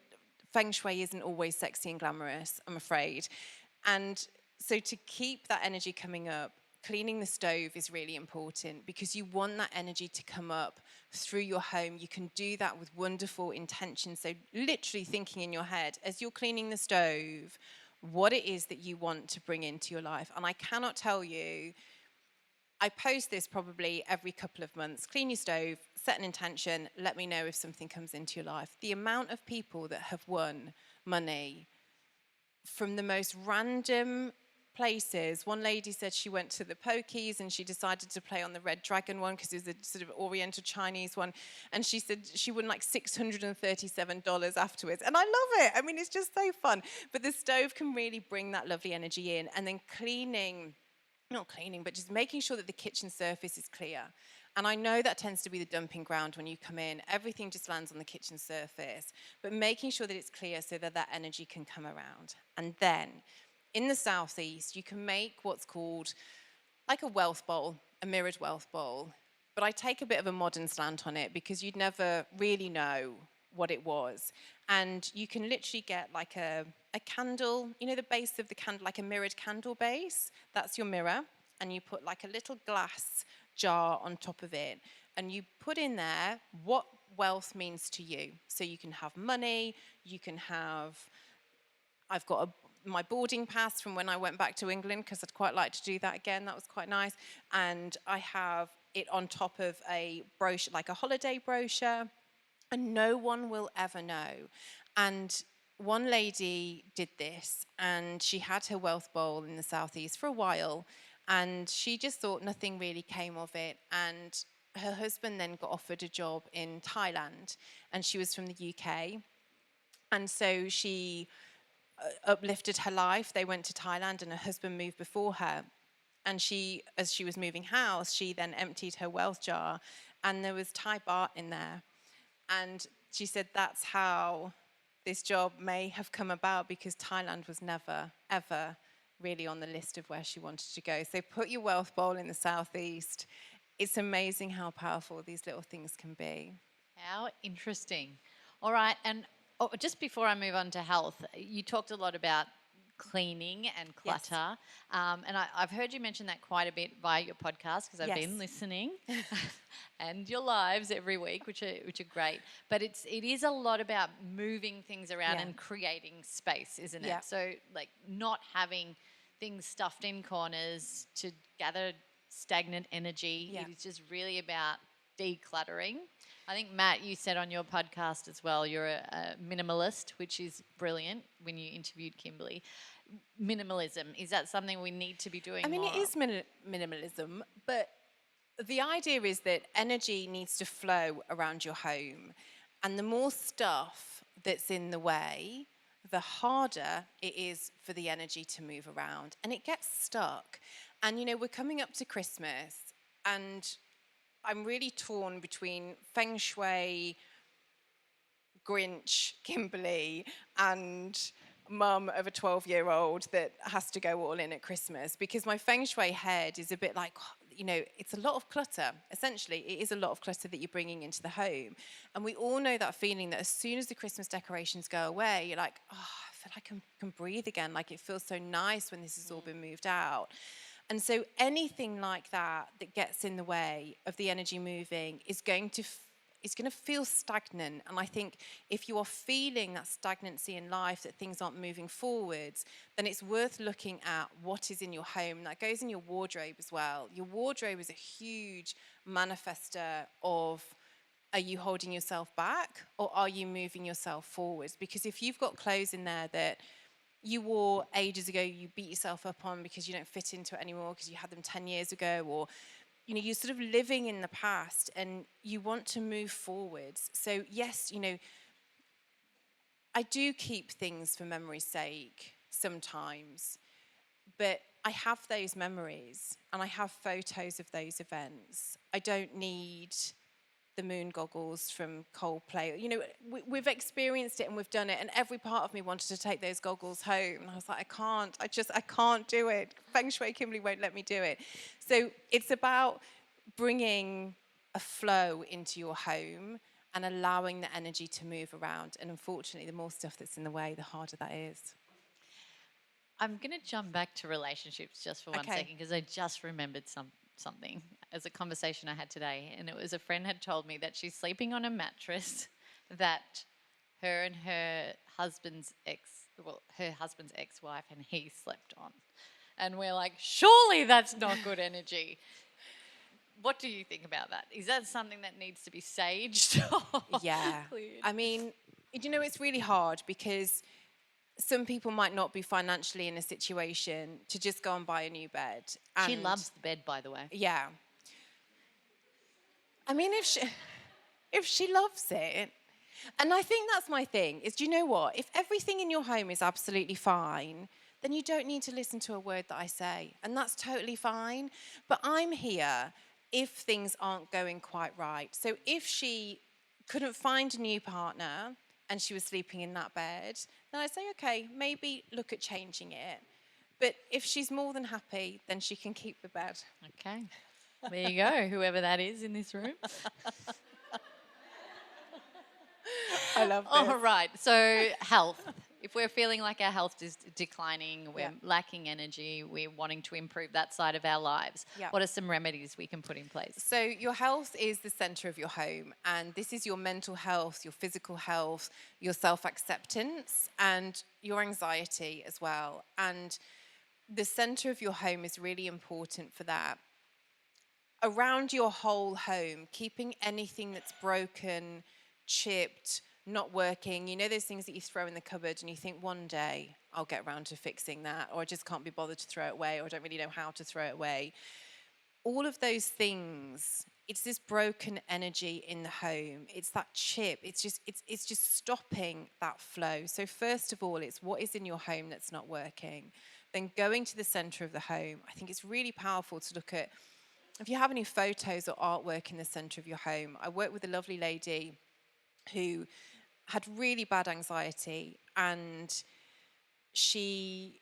Feng Shui isn't always sexy and glamorous, I'm afraid. And so to keep that energy coming up, cleaning the stove is really important because you want that energy to come up through your home. You can do that with wonderful intention. So literally thinking in your head, as you're cleaning the stove, what it is that you want to bring into your life. And I cannot tell you, I post this probably every couple of months. Clean your stove, set an intention, let me know if something comes into your life. The amount of people that have won money from the most random places. One lady said she went to the pokies and she decided to play on the Red Dragon one because it was a sort of Oriental Chinese one. And she said she won like $637 afterwards. And I love it. I mean, it's just so fun. But the stove can really bring that lovely energy in. And then not cleaning, but just making sure that the kitchen surface is clear. And I know that tends to be the dumping ground when you come in. Everything just lands on the kitchen surface. But making sure that it's clear so that that energy can come around. And then in the southeast, you can make what's called like a wealth bowl, a mirrored wealth bowl. But I take a bit of a modern slant on it because you'd never really know what it was. And you can literally get like a candle, you know, the base of the candle, like a mirrored candle base. That's your mirror. And you put like a little glass jar on top of it. And you put in there what wealth means to you. So you can have money, you can have, I've got my boarding pass from when I went back to England because I'd quite like to do that again. That was quite nice. And I have it on top of a brochure, like a holiday brochure. And no one will ever know. And one lady did this, and she had her wealth bowl in the southeast for a while, and she just thought nothing really came of it. And her husband then got offered a job in Thailand, and she was from the UK. And so she uplifted her life. They went to Thailand, and her husband moved before her. And she, as she was moving house, she then emptied her wealth jar, and there was Thai baht in there. And she said that's how this job may have come about because Thailand was never, ever really on the list of where she wanted to go. So put your wealth bowl in the southeast. It's amazing how powerful these little things can be. How interesting. All right. And just before I move on to health, you talked a lot about cleaning and clutter. Yes. And I've heard you mention that quite a bit via your podcast because I've been listening and your lives every week, which are great. But it is a lot about moving things around and creating space, isn't it? So like not having things stuffed in corners to gather stagnant energy. It is just really about decluttering. I think, Matt, you said on your podcast as well, you're a minimalist, which is brilliant when you interviewed Kimberley. Minimalism, is that something we need to be doing more? It is minimalism, but the idea is that energy needs to flow around your home. And the more stuff that's in the way, the harder it is for the energy to move around. And it gets stuck. And, you know, we're coming up to Christmas, and I'm really torn between Feng Shui, Grinch, Kimberley, and mum of a 12-year-old that has to go all in at Christmas, because my Feng Shui head is a bit like, you know, it's a lot of clutter. Essentially, it is a lot of clutter that you're bringing into the home. And we all know that feeling that as soon as the Christmas decorations go away, you're like, oh, I feel like I can breathe again. Like, it feels so nice when this has all been moved out. And so anything like that that gets in the way of the energy moving is going to it's going to feel stagnant. And I think if you are feeling that stagnancy in life, that things aren't moving forwards, then it's worth looking at what is in your home. That goes in your wardrobe as well. Your wardrobe is a huge manifester of, are you holding yourself back or are you moving yourself forwards? Because if you've got clothes in there that you wore ages ago, you beat yourself up on because you don't fit into it anymore because you had them 10 years ago, or you're sort of living in the past and you want to move forwards. So yes, I do keep things for memory's sake sometimes, but I have those memories and I have photos of those events. I don't need the moon goggles from Coldplay. We've experienced it and we've done it, and every part of me wanted to take those goggles home. And I was like, I can't do it. Feng Shui Kimberley won't let me do it. So it's about bringing a flow into your home and allowing the energy to move around. And unfortunately, the more stuff that's in the way, the harder that is. I'm going to jump back to relationships just for one second, because I just remembered something as a conversation I had today, and it was a friend had told me that she's sleeping on a mattress that her and her husband's ex-wife and he slept on. And we're like, surely that's not good energy. What do you think about that? Is that something that needs to be saged? Yeah. I mean, it's really hard because some people might not be financially in a situation to just go and buy a new bed. And she loves the bed, by the way. Yeah. I mean, if she loves it, and I think that's my thing, is do you know what? If everything in your home is absolutely fine, then you don't need to listen to a word that I say. And that's totally fine. But I'm here if things aren't going quite right. So if she couldn't find a new partner and she was sleeping in that bed, then I'd say, okay, maybe look at changing it. But if she's more than happy, then she can keep the bed. Okay. There you go, whoever that is in this room. I love this. All right, so health. If we're feeling like our health is declining, we're lacking energy, we're wanting to improve that side of our lives, what are some remedies we can put in place? So your health is the center of your home, and this is your mental health, your physical health, your self-acceptance, and your anxiety as well. And the center of your home is really important for that. Around your whole home, keeping anything that's broken, chipped, not working, those things that you throw in the cupboard and you think one day I'll get around to fixing that, or I just can't be bothered to throw it away, or I don't really know how to throw it away. All of those things, it's this broken energy in the home. It's that chip. It's just stopping that flow. So first of all, it's what is in your home that's not working. Then going to the center of the home, I think it's really powerful to look at, if you have any photos or artwork in the center of your home. I worked with a lovely lady who had really bad anxiety, and she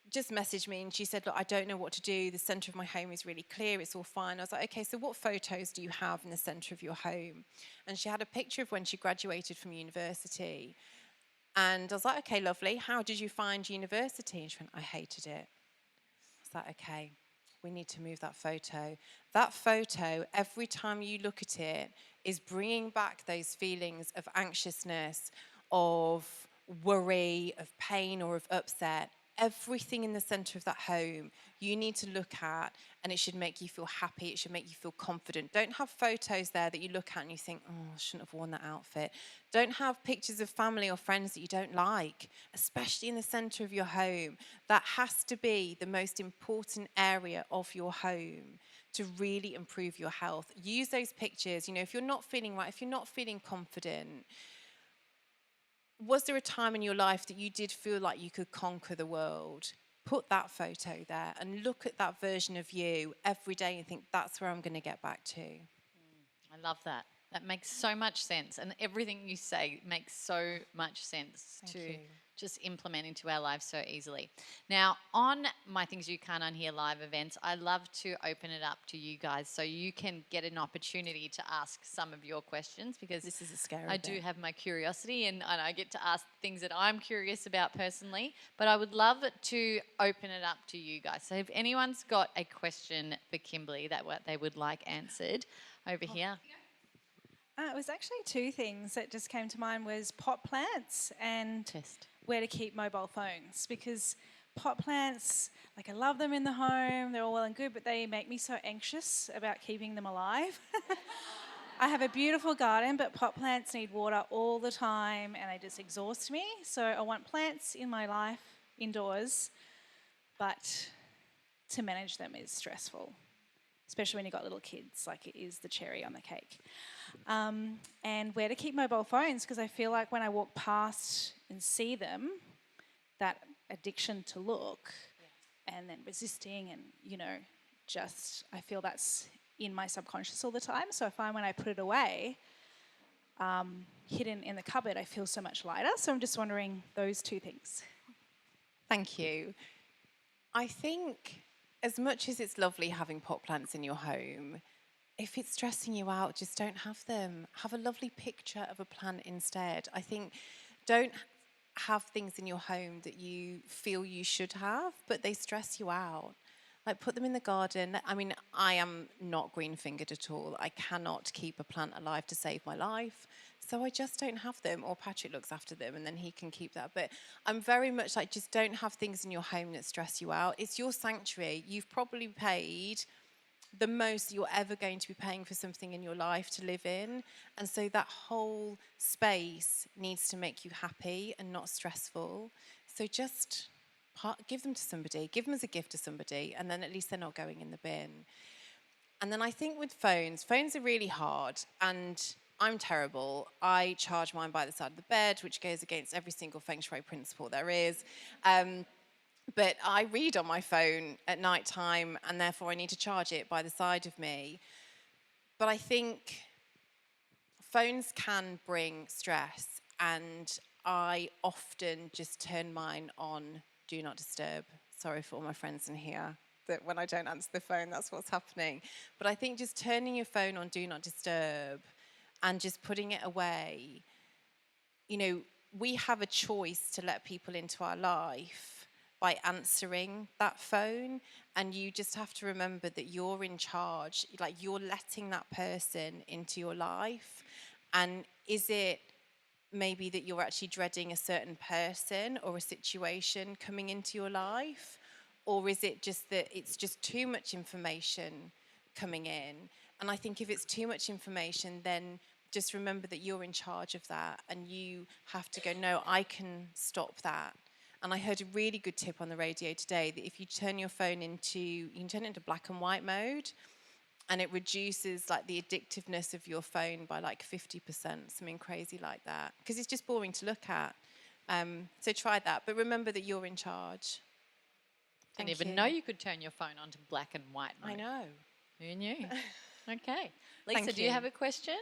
just messaged me and she said, look, I don't know what to do. The center of my home is really clear. It's all fine. I was like, okay, so what photos do you have in the center of your home? And she had a picture of when she graduated from university. And I was like, okay, lovely. How did you find university? And she went, I hated it. I was like, okay, we need to move that photo. That photo, every time you look at it, is bringing back those feelings of anxiousness, of worry, of pain, or of upset. Everything in the center of that home you need to look at, and it should make you feel happy. It should make you feel confident. Don't have photos there that you look at and you think, oh, I shouldn't have worn that outfit. Don't have pictures of family or friends that you don't like, especially in the center of your home. That has to be the most important area of your home to really improve your health. Use those pictures. If you're not feeling right, if you're not feeling confident, was there a time in your life that you did feel like you could conquer the world? Put that photo there and look at that version of you every day and think, that's where I'm going to get back to. I love that. That makes so much sense. And everything you say makes so much sense to just implement into our lives so easily. Now, on my Things You Can't Unhear live events, I love to open it up to you guys so you can get an opportunity to ask some of your questions, because this is a scary I do have my curiosity and I get to ask things that I'm curious about personally, but I would love to open it up to you guys. So if anyone's got a question for Kimberley that what they would like answered over here. It was actually two things that just came to mind was pot plants and Test. where to keep mobile phones, because pot plants, like, I love them in the home, they're all well and good, but they make me so anxious about keeping them alive. I have a beautiful garden, but pot plants need water all the time and they just exhaust me. So I want plants in my life indoors, but to manage them is stressful, especially when you've got little kids, like it is the cherry on the cake. And where to keep mobile phones, because I feel like when I walk past and see them, that addiction to look and then resisting and, just I feel that's in my subconscious all the time. So I find when I put it away, hidden in the cupboard, I feel so much lighter. So I'm just wondering those two things. Thank you. I think as much as it's lovely having pot plants in your home, if it's stressing you out, just don't have them. Have a lovely picture of a plant instead. I think don't have things in your home that you feel you should have, but they stress you out. Like, put them in the garden. I mean, I am not green fingered at all. I cannot keep a plant alive to save my life. So I just don't have them, or Patrick looks after them and then he can keep that. But I'm very much like, just don't have things in your home that stress you out. It's your sanctuary. You've probably paid the most you're ever going to be paying for something in your life to live in. And so that whole space needs to make you happy and not stressful. So just give them to somebody, give them as a gift to somebody, and then at least they're not going in the bin. And then I think with phones are really hard, and I'm terrible. I charge mine by the side of the bed, which goes against every single Feng Shui principle there is. But I read on my phone at night time, and therefore I need to charge it by the side of me. But I think phones can bring stress, and I often just turn mine on Do Not Disturb. Sorry for all my friends in here, that when I don't answer the phone, that's what's happening. But I think just turning your phone on Do Not Disturb and just putting it away, we have a choice to let people into our life by answering that phone, and you just have to remember that you're in charge, like you're letting that person into your life. And is it maybe that you're actually dreading a certain person or a situation coming into your life, or is it just that it's just too much information coming in? And I think if it's too much information, then just remember that you're in charge of that, and you have to go, no, I can stop that. And I heard a really good tip on the radio today that if you turn your phone you can turn it into black and white mode, and it reduces like the addictiveness of your phone by like 50%, something crazy like that, because it's just boring to look at. So try that, but remember that you're in charge. Didn't even know you could turn your phone on to black and white mode. I know. Who knew? Okay. Lisa, Thank do you you. have a question?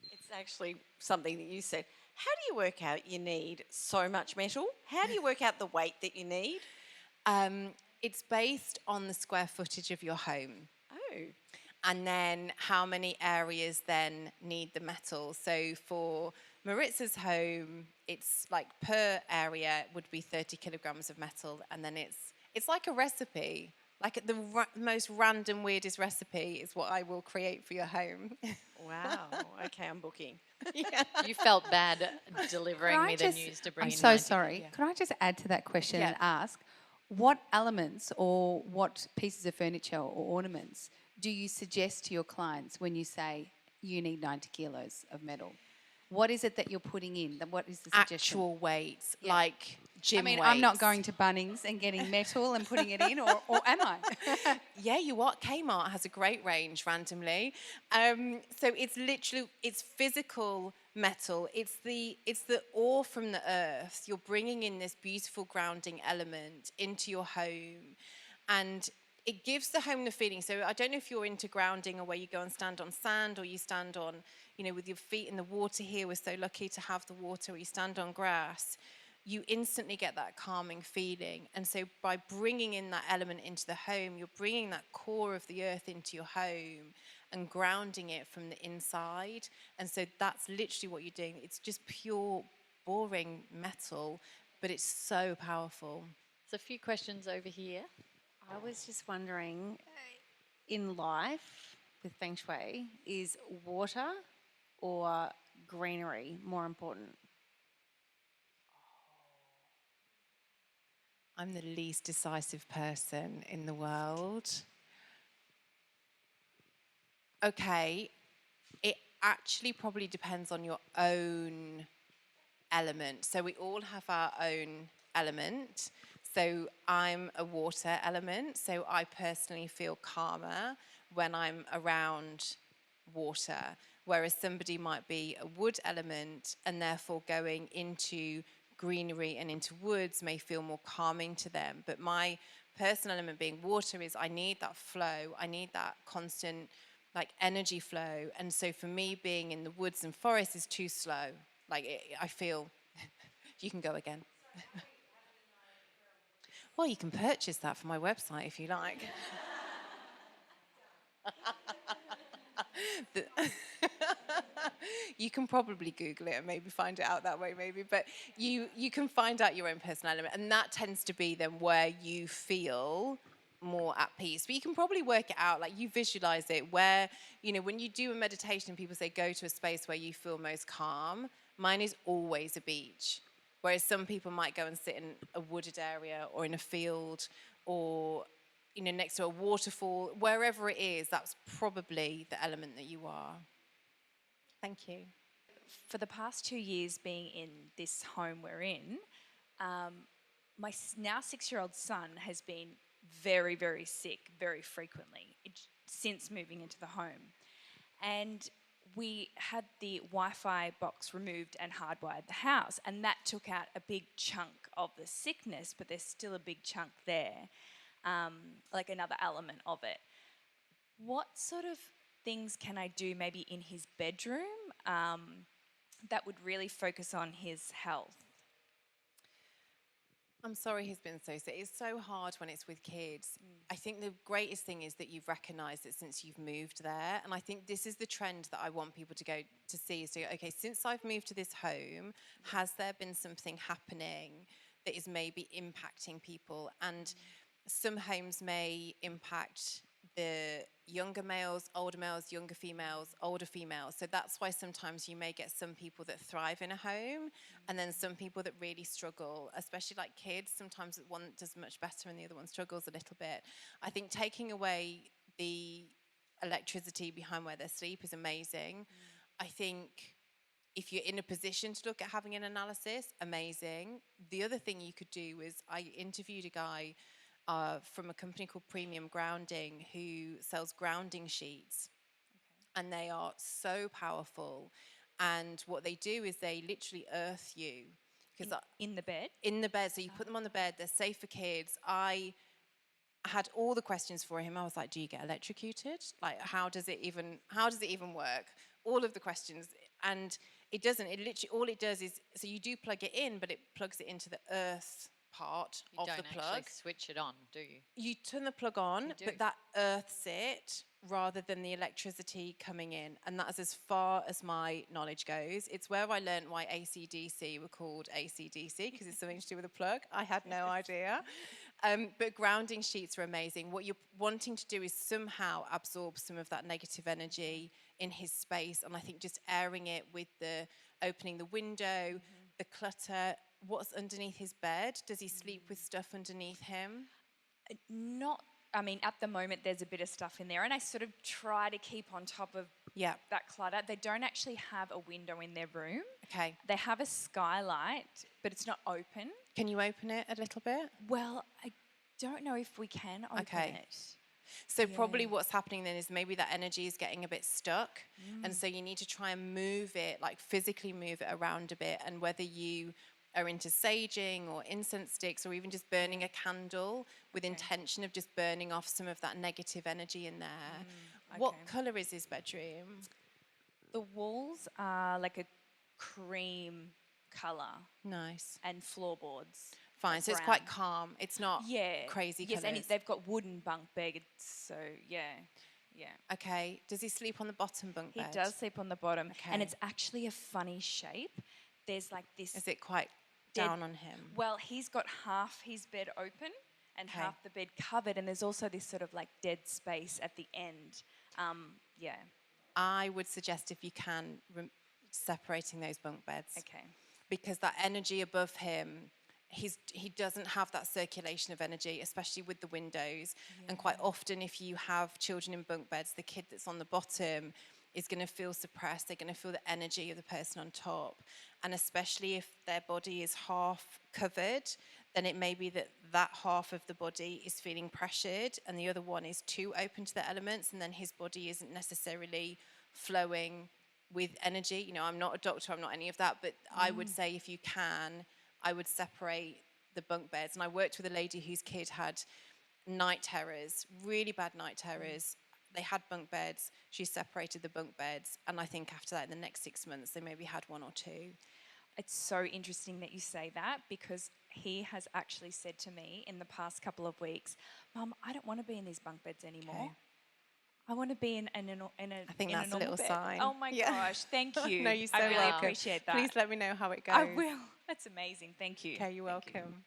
It's actually something that you said. How do you work out you need so much metal? How do you work out the weight that you need? It's based on the square footage of your home. Oh. And then how many areas then need the metal. So for Maritza's home, it's like per area would be 30 kilograms of metal. And then it's like a recipe. Like the most random, weirdest recipe is what I will create for your home. Wow. Okay, I'm booking. Yeah. You felt bad delivering Could I me the just- news to bring I'm in so 90. sorry. Yeah. Could I just add to that question Yeah. and ask, what elements or what pieces of furniture or ornaments do you suggest to your clients when you say you need 90 kilos of metal? What is it that you're putting in? What is the suggestion? Actual weights, Yeah. like gym I mean, weights. I'm not going to Bunnings and getting metal and putting it in, or am I? Yeah, you what? Kmart has a great range randomly. So it's physical metal. It's the ore from the earth. You're bringing in this beautiful grounding element into your home, and it gives the home the feeling. So I don't know if you're into grounding or where you go and stand on sand, or you stand on, with your feet in the water. Here we're so lucky to have the water, or you stand on grass. You instantly get that calming feeling. And so by bringing in that element into the home, you're bringing that core of the earth into your home and grounding it from the inside. And so that's literally what you're doing. It's just pure, boring metal, but it's so powerful. There's a few questions over here. I was just wondering, in life, with Feng Shui, is water or greenery more important? I'm the least decisive person in the world. Okay, it actually probably depends on your own element. So we all have our own element. So I'm a water element. So I personally feel calmer when I'm around water, whereas somebody might be a wood element and therefore going into greenery and into woods may feel more calming to them. But my personal element being water is I need that flow, I need that constant energy flow. And so for me, being in the woods and forests is too slow. I feel, you can go again. Well, you can purchase that from my website if you like. You can probably Google it and maybe find it out that way, maybe. But you can find out your own personal element, and that tends to be then where you feel more at peace. But you can probably work it out, like you visualize it where, when you do a meditation, people say go to a space where you feel most calm. Mine is always a beach. Whereas some people might go and sit in a wooded area or in a field or next to a waterfall, wherever it is, that's probably the element that you are. Thank you. For the past 2 years being in this home we're in, my now 6-year-old son has been very, very sick very frequently since moving into the home. And we had the Wi-Fi box removed and hardwired the house, and that took out a big chunk of the sickness, but there's still a big chunk there, like another element of it. What sort of things can I do maybe in his bedroom that would really focus on his health? I'm sorry he's been so sick. It's so hard when it's with kids. I think the greatest thing is that you've recognised it since you've moved there. And I think this is the trend that I want people to go to see is to go, okay, since I've moved to this home, has there been something happening that is maybe impacting people? And some homes may impact the younger males, younger females, older females. So that's why sometimes you may get some people that thrive in a home and then some people that really struggle, especially like kids. Sometimes one does much better and the other one struggles a little bit. I think taking away the electricity behind where they sleep is amazing. I think if you're in a position to look at having an analysis, amazing. The other thing you could do is I interviewed a guy from a company called Premium Grounding who sells grounding sheets. Okay. And they are so powerful. And what they do is they literally earth you. In the bed? In the bed. So you put them on the bed. They're safe for kids. I had all the questions for him. I was like, do you get electrocuted? Like, how does it even work? All of the questions. And it doesn't. It literally, all it does is, so you do plug it in, but it plugs it into the earth part of the plug. You don't actually switch it on, do you? You turn the plug on, but that earths it rather than the electricity coming in. And that is as far as my knowledge goes. It's where I learned why AC/DC were called AC/DC, because it's something to do with a plug. I had no idea. But grounding sheets are amazing. What you're wanting to do is somehow absorb some of that negative energy in his space. And I think just airing it with the opening the window, the clutter. What's underneath his bed? Does he sleep with stuff underneath him? At the moment there's a bit of stuff in there, and I sort of try to keep on top of that clutter. They don't actually have a window in their room. Okay. They have a skylight, but it's not open. Can you open it a little bit? Well, I don't know if we can open it. So probably what's happening then is maybe that energy is getting a bit stuck. And so you need to try and move it, like physically move it around a bit. And whether you are into saging or incense sticks or even just burning a candle with intention of just burning off some of that negative energy in there. What colour is his bedroom? The walls are like a cream colour. Nice. And floorboards. Fine, so it's quite calm. It's not crazy colours. Yes, and they've got wooden bunk beds, so yeah. Okay, does he sleep on the bottom bunk bed? He does sleep on the bottom, and it's actually a funny shape. There's like this... Is it quite down on him? Well, he's got half his bed open and half the bed covered, and there's also this sort of like dead space at the end. Yeah. I would suggest, if you can, separating those bunk beds. Okay. Because that energy above him, he doesn't have that circulation of energy, especially with the windows. And quite often, if you have children in bunk beds, the kid that's on the bottom is going to feel suppressed. They're going to feel the energy of the person on top. And especially if their body is half covered, then it may be that that half of the body is feeling pressured and the other one is too open to the elements, and then his body isn't necessarily flowing with energy. You know, I'm not a doctor, I'm not any of that, but I would say, if you can, I would separate the bunk beds. And I worked with a lady whose kid had night terrors, really bad night terrors. They had bunk beds. She separated the bunk beds. And I think after that, in the next 6 months, they maybe had one or two. It's so interesting that you say that, because he has actually said to me in the past couple of weeks, Mum, I don't want to be in these bunk beds anymore. Okay. I want to be in a I think in that's a normal little bed." sign. Oh my Yeah. gosh, thank you. No, you're so I really welcome. appreciate that. Please let me know how it goes. I will. That's amazing. Thank you. Okay, you're Thank you. welcome.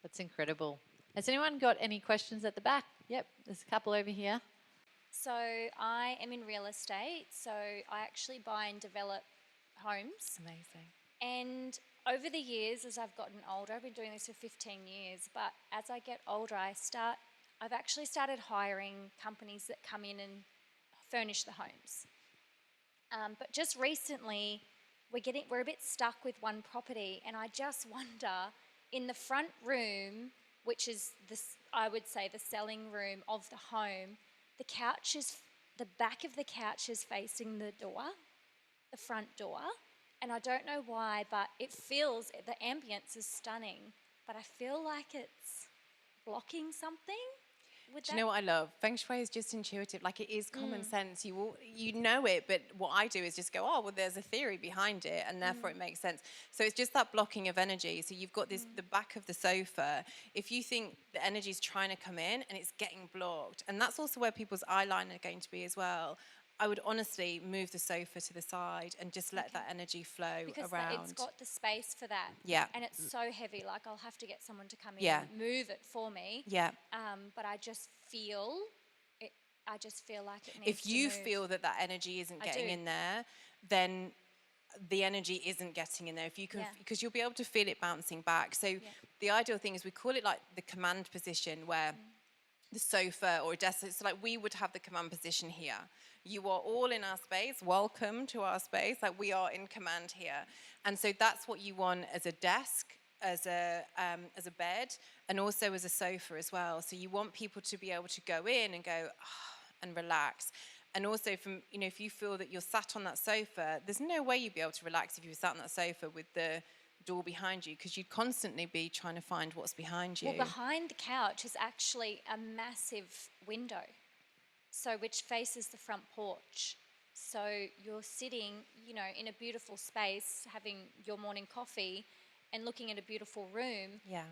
That's incredible. Has anyone got any questions at the back? Yep, there's a couple over here. So I am in real estate. So I actually buy and develop homes. Amazing. And over the years, as I've gotten older, I've been doing this for 15 years, but as I get older, I've actually started hiring companies that come in and furnish the homes. But just recently, we're a bit stuck with one property, and I just wonder, in the front room, which is I would say the selling room of the home, the back of the couch is facing the front door. And I don't know why, but the ambience is stunning, but I feel like it's blocking something. Do you know what I love? Feng Shui is just intuitive. Like, it is common sense. You know it, but what I do is just go, oh, well, there's a theory behind it, and therefore it makes sense. So it's just that blocking of energy. So you've got the back of the sofa. If you think the energy is trying to come in and it's getting blocked, and that's also where people's eyeliner are going to be as well, I would honestly move the sofa to the side and just let that energy flow because around. it's got the space for that. Yeah. And it's so heavy, like I'll have to get someone to come in Yeah. and move it for me. Yeah. But I just feel like it needs If you to move. feel that energy isn't I getting do. in there, then the energy isn't getting in there. If you can, Yeah. because you'll be able to feel it bouncing back. So the ideal thing is, we call it like the command position, where the sofa or a desk, so like we would have the command position here. You are all in our space. Welcome to our space. Like, we are in command here. And so that's what you want as a desk, as a bed, and also as a sofa as well. So you want people to be able to go in and go and relax. And also, if you feel that you're sat on that sofa, there's no way you'd be able to relax if you were sat on that sofa with the door behind you, because you'd constantly be trying to find what's behind you. Well, behind the couch is actually a massive window, which faces the front porch. So you're sitting, in a beautiful space, having your morning coffee and looking at a beautiful room. Yeah.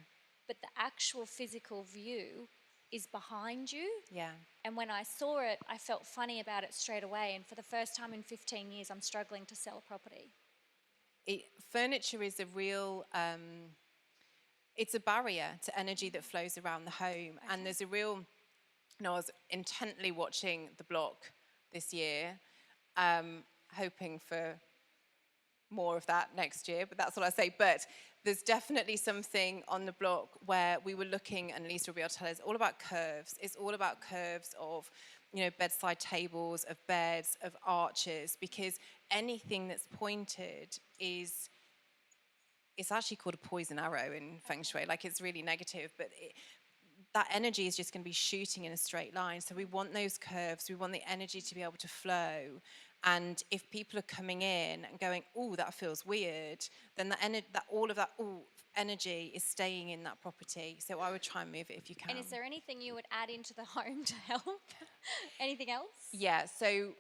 But the actual physical view is behind you. Yeah. And when I saw it, I felt funny about it straight away. And for the first time in 15 years, I'm struggling to sell a property. Furniture is a real, it's a barrier to energy that flows around the home. Okay. And there's a real, I was intently watching the block this year, hoping for more of that next year, but that's what I say. But there's definitely something on the block where we were looking, and Lisa will be able to tell us, all about curves. It's all about curves of, bedside tables, of beds, of arches, because anything that's pointed it's actually called a poison arrow in Feng Shui. Like, it's really negative, but that energy is just going to be shooting in a straight line. So we want those curves. We want the energy to be able to flow. And if people are coming in and going, oh, that feels weird, then all of that energy is staying in that property. So I would try and move it if you can. And is there anything you would add into the home to help? Anything else? Yeah, so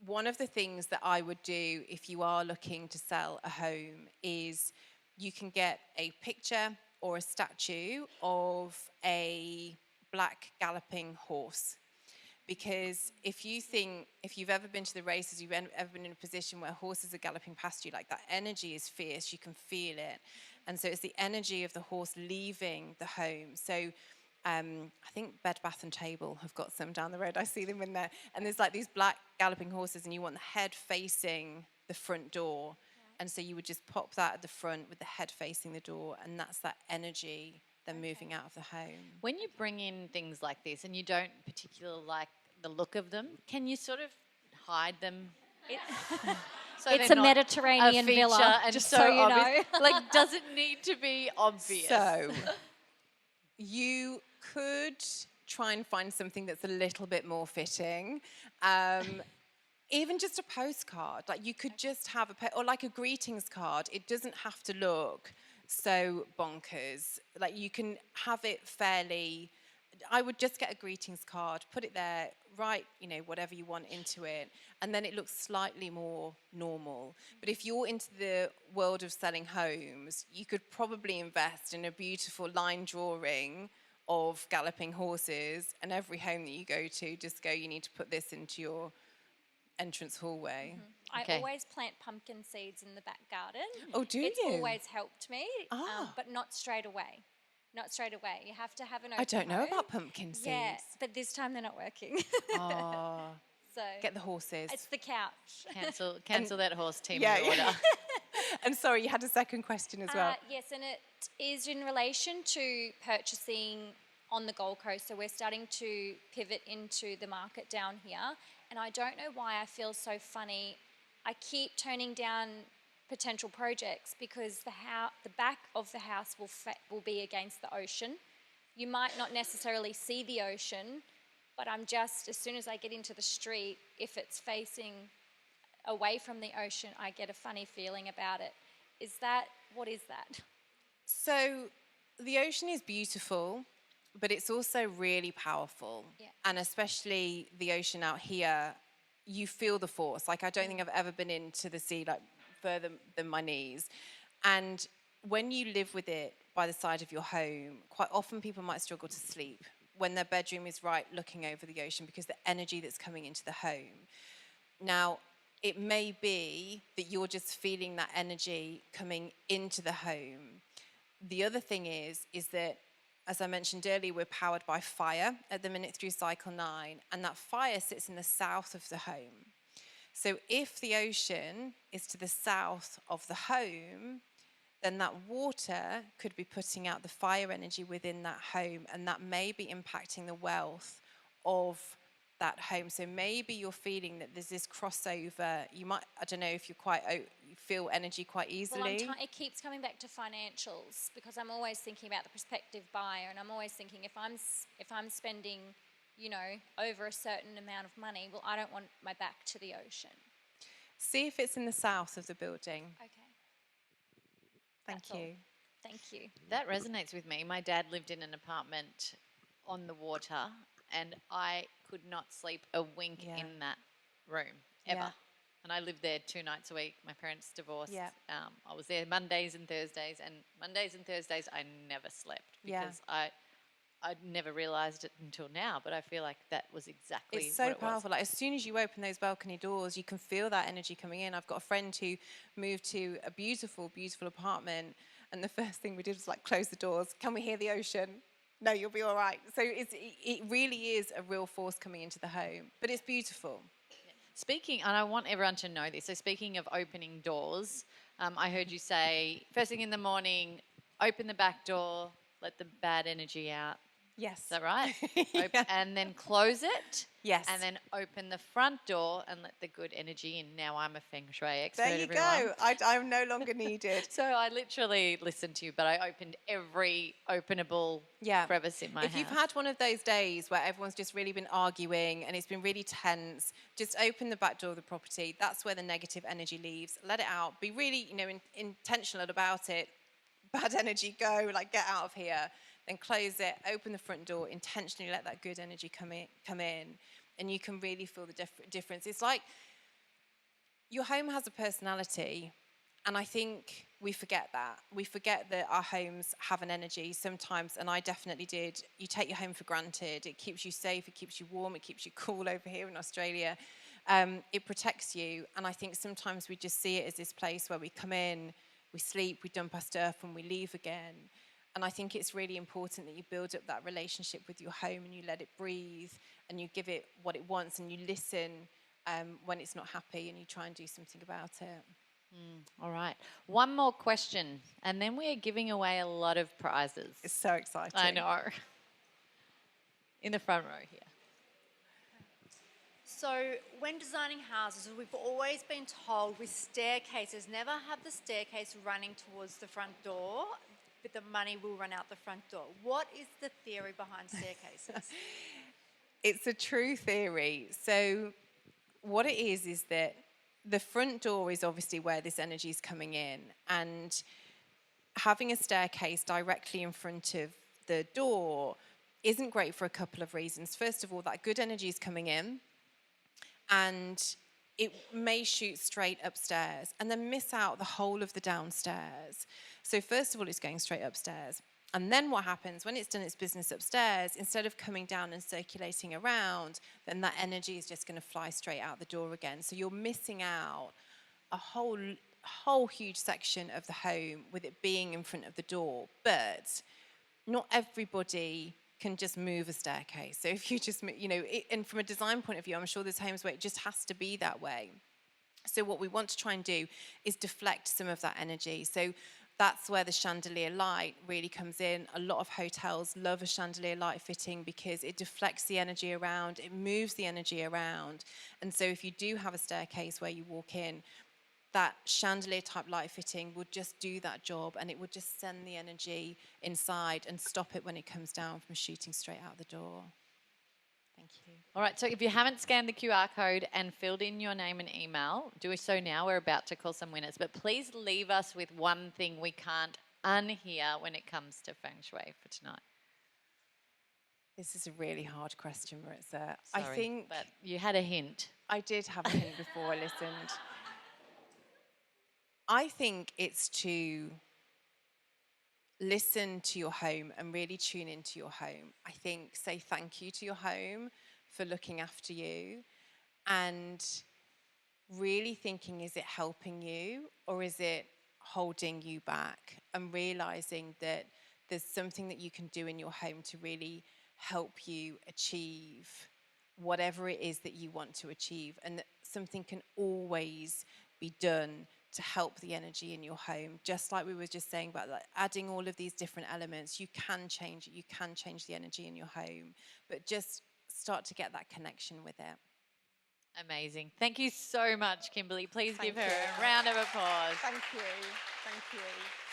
one of the things that I would do if you are looking to sell a home is you can get a picture or a statue of a black galloping horse. Because if you've ever been to the races, you've ever been in a position where horses are galloping past you, like, that energy is fierce, you can feel it. And so it's the energy of the horse leaving the home. So I think Bed Bath and Table have got some down the road. I see them in there. And there's like these black galloping horses, and you want the head facing the front door. And so you would just pop that at the front with the head facing the door, and that's that energy then moving out of the home. When you bring in things like this and you don't particularly like the look of them, can you sort of hide them? So It's they're a not Mediterranean feature villa, and just so you obvious? know. Like, does it need to be obvious? So you could try and find something that's a little bit more fitting. Even just a postcard, like you could just have or like a greetings card. It doesn't have to look so bonkers. Like you can have it fairly. I would just get a greetings card, put it there, write, whatever you want into it, and then it looks slightly more normal. But if you're into the world of selling homes, you could probably invest in a beautiful line drawing of galloping horses, and every home that you go to, just go, you need to put this into your entrance hallway. I always plant pumpkin seeds in the back garden. Oh, do It's you? always helped me, but not straight away. Not straight away. You have to have an open I don't know home. about pumpkin seeds. Yeah, but this time they're not working. Oh, So get the horses. it's the couch. Cancel that horse team Yeah, order. yeah. And sorry, you had a second question as well. Yes, and it is in relation to purchasing on the Gold Coast. So we're starting to pivot into the market down here. And I don't know why I feel so funny. I keep turning down potential projects because the back of the house will be against the ocean. You might not necessarily see the ocean, but as soon as I get into the street, if it's facing away from the ocean, I get a funny feeling about it. What is that? So the ocean is beautiful, but it's also really powerful. Yeah. And especially the ocean out here, you feel the force. Like I don't think I've ever been into the sea like further than my knees. And when you live with it by the side of your home, quite often people might struggle to sleep when their bedroom is right looking over the ocean because the energy that's coming into the home. Now, it may be that you're just feeling that energy coming into the home. The other thing is that, as I mentioned earlier, we're powered by fire at the minute through cycle 9, and that fire sits in the south of the home. So if the ocean is to the south of the home, then that water could be putting out the fire energy within that home, and that may be impacting the wealth of that home. So maybe you're feeling that there's this crossover. You might, I don't know if you feel energy quite easily. Well, it keeps coming back to financials because I'm always thinking about the prospective buyer, and I'm always thinking if I'm spending, over a certain amount of money, well, I don't want my back to the ocean. See if it's in the south of the building. Okay. Thank That's all. you. Thank you. That resonates with me. My dad lived in an apartment on the water, and I could not sleep a wink in that room, ever. Yeah. And I lived there 2 nights a week. My parents divorced. Yeah. I was there Mondays and Thursdays, and Mondays and Thursdays I never slept because I'd never realised it until now, but I feel like that was exactly It's so what it powerful. Like as soon as you open those balcony doors, you can feel that energy coming in. I've got a friend who moved to a beautiful, beautiful apartment, and the first thing we did was like close the doors. Can we hear the ocean? No, you'll be all right. So it really is a real force coming into the home, but it's beautiful. Speaking, and I want everyone to know this, so speaking of opening doors, I heard you say first thing in the morning, open the back door, let the bad energy out. Yes. Is that right? Yeah. And then close it. Yes. And then open the front door and let the good energy in. Now I'm a Feng Shui expert, There you everyone. go. I'm no longer needed. So I literally listened to you, but I opened every openable crevice in my house. If you've had one of those days where everyone's just really been arguing and it's been really tense, just open the back door of the property. That's where the negative energy leaves. Let it out. Be really, intentional about it. Bad energy, go. Like, get out of here. Then close it. Open the front door. Intentionally let that good energy come in, and you can really feel the difference. It's like your home has a personality. And I think we forget that. We forget that our homes have an energy sometimes, and I definitely did. You take your home for granted. It keeps you safe, it keeps you warm, it keeps you cool over here in Australia. It protects you, and I think sometimes we just see it as this place where we come in, we sleep, we dump our stuff, and we leave again. And I think it's really important that you build up that relationship with your home and you let it breathe and you give it what it wants and you listen when it's not happy and you try and do something about it. All right. One more question, and then we are giving away a lot of prizes. It's so exciting. I know. In the front row here. So when designing houses, we've always been told with staircases, never have the staircase running towards the front door, but the money will run out the front door. What is the theory behind staircases? It's a true theory. So what it is that the front door is obviously where this energy is coming in, and having a staircase directly in front of the door isn't great for a couple of reasons. First of all, that good energy is coming in, and it may shoot straight upstairs and then miss out the whole of the downstairs. So first of all, it's going straight upstairs. And then what happens when it's done its business upstairs, instead of coming down and circulating around, then that energy is just going to fly straight out the door again. So you're missing out a whole huge section of the home with it being in front of the door. But not everybody can just move a staircase. So if you just, and from a design point of view, I'm sure there's homes where it just has to be that way. So what we want to try and do is deflect some of that energy. So that's where the chandelier light really comes in. A lot of hotels love a chandelier light fitting because it deflects the energy around, it moves the energy around. And so if you do have a staircase where you walk in, that chandelier type light fitting would just do that job, and it would just send the energy inside and stop it when it comes down from shooting straight out the door. Thank you. All right, so if you haven't scanned the QR code and filled in your name and email, do so now. We're about to call some winners. But please leave us with one thing we can't unhear when it comes to Feng Shui for tonight. This is a really hard question, Maritza. Sorry, I think but you had a hint. I did have a hint before I listened. I think it's to listen to your home and really tune into your home. I think say thank you to your home for looking after you, and really thinking, is it helping you or is it holding you back? And realizing that there's something that you can do in your home to really help you achieve whatever it is that you want to achieve, and that something can always be done to help the energy in your home. Just like we were just saying about adding all of these different elements, you can change it, you can change the energy in your home, but just start to get that connection with it. Amazing. Thank you so much, Kimberley. Please give her a round of applause. Thank you. Thank you.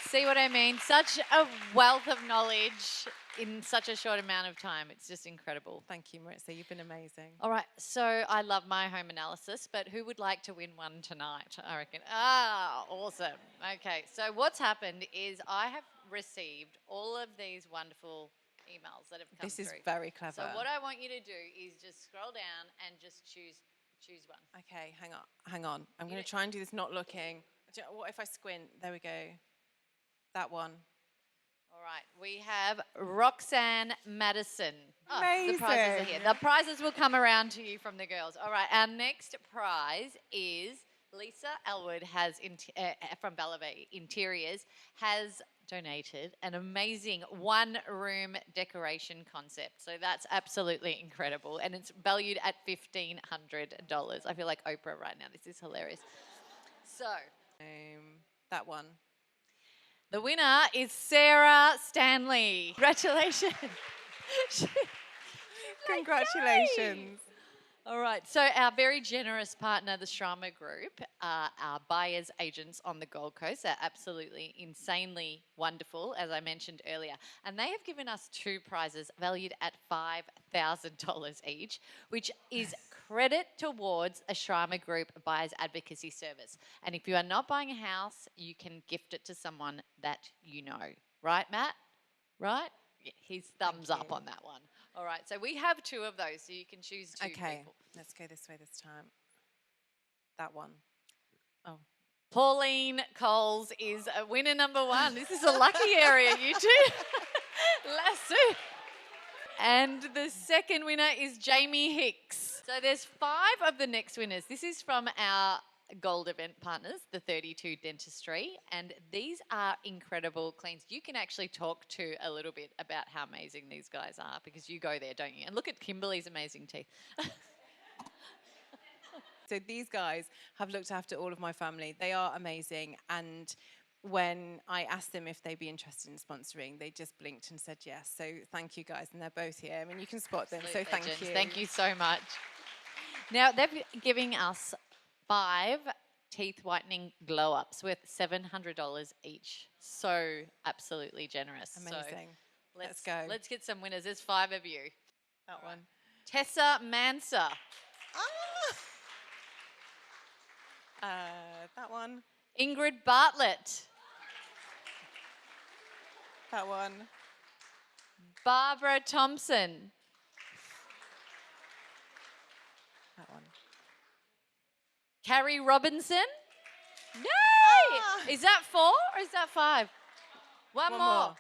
See what I mean? Such a wealth of knowledge in such a short amount of time. It's just incredible. Thank you, Maritza. You've been amazing. All right, so I love my home analysis, but who would like to win one tonight, I reckon? Ah, awesome. Okay, so what's happened is I have received all of these wonderful emails that have come This through. is very clever. So what I want you to do is just scroll down and just choose one. Okay, hang on. I'm going to try and do this not looking. What if I squint? There we go. That one. All right, we have Roxanne Madison. Oh, Amazing. The prizes are here. The prizes will come around to you from the girls. All right, our next prize is Lisa Elwood from Bellevue Interiors has donated an amazing one-room decoration concept. So that's absolutely incredible, and it's valued at $1,500. I feel like Oprah right now. This is hilarious. So that one. The winner is Sarah Stanley. Congratulations. Congratulations. All right, so our very generous partner, the Shrama Group, our buyers agents on the Gold Coast, are absolutely insanely wonderful, as I mentioned earlier. And they have given us two prizes valued at $5,000 each, which is credit towards a Shrama Group buyers advocacy service. And if you are not buying a house, you can gift it to someone that you know. Right, Matt? Right? Yeah, his thumbs up on that one. All right, so we have two of those, so you can choose two people. Let's go this way this time. That one. Oh. Pauline Coles is a winner number one. This is a lucky area, you two. Lasso. And the second winner is Jamie Hicks. So there's 5 of the next winners. This is from our gold event partners, the 32 Dentistry, and these are incredible cleans. You can actually talk to a little bit about how amazing these guys are because you go there, don't you? And look at Kimberley's amazing teeth. So these guys have looked after all of my family. They are amazing. And when I asked them if they'd be interested in sponsoring, they just blinked and said yes. So thank you guys. And they're both here. I mean, you can spot them. So thank you. Thank you so much. Now, they're giving us 5 teeth whitening glow ups worth $700 each. So absolutely generous. Amazing. So Let's go. Let's get some winners. There's 5 of you. That one. Tessa Mansa. That one. Ingrid Bartlett. That one. Barbara Thompson. That one. Carrie Robinson. Yay! Is that 4 or is that 5? One more.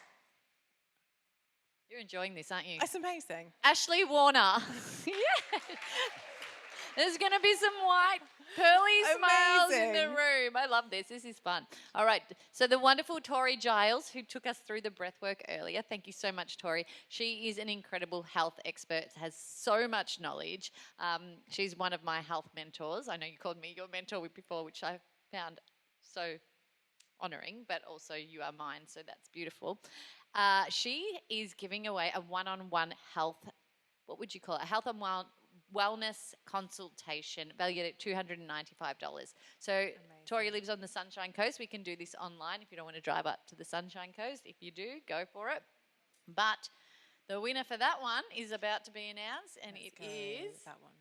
You're enjoying this, aren't you? That's amazing. Ashley Warner. Yeah. There's going to be some white, pearly smiles in the room. I love this. This is fun. All right. So the wonderful Tori Giles, who took us through the breathwork earlier. Thank you so much, Tori. She is an incredible health expert, has so much knowledge. She's one of my health mentors. I know you called me your mentor before, which I found so honouring, but also you are mine, so that's beautiful. She is giving away a one-on-one health, what would you call it? A health and wellness consultation valued at $295. So Tori lives on the Sunshine Coast. We can do this online if you don't want to drive up to the Sunshine Coast. If you do, go for it. But the winner for that one is about to be announced, and it is that one.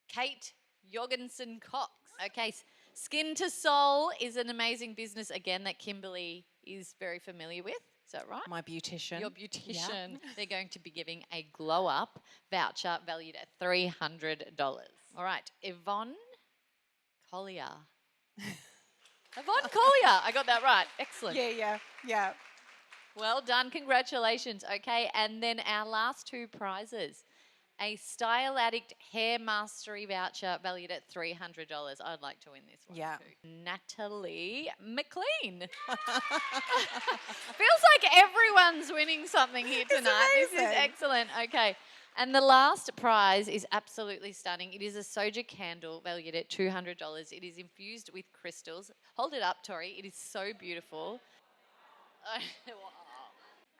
Kate Jorgensen Cox. Okay, Skin to Soul is an amazing business, again, that Kimberley is very familiar with. Is that right? My beautician. Your beautician. Yeah. They're going to be giving a glow up voucher valued at $300. All right, Yvonne Collier. Yvonne Collier. I got that right. Excellent. Yeah. Well done. Congratulations. Okay, and then our last 2 prizes. A Style Addict Hair Mastery voucher valued at $300. I'd like to win this one too. Natalie McLean. Feels like everyone's winning something here tonight. This is excellent. Okay. And the last prize is absolutely stunning. It is a Soja candle valued at $200. It is infused with crystals. Hold it up, Tori. It is so beautiful.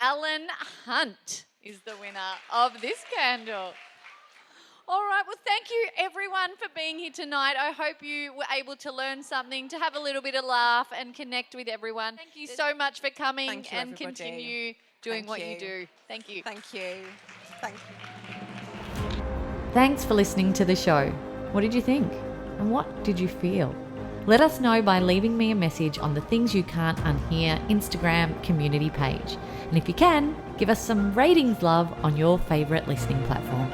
Alan Hunt is the winner of this candle. All right, well, thank you everyone for being here tonight. I hope you were able to learn something, to have a little bit of laugh and connect with everyone. Thank you so much for coming and continue doing what you do. Thank you. Thank you. Thank you. Thanks for listening to the show. What did you think? And what did you feel? Let us know by leaving me a message on the Things You Can't Unhear Instagram community page. And if you can, give us some ratings love on your favourite listening platform.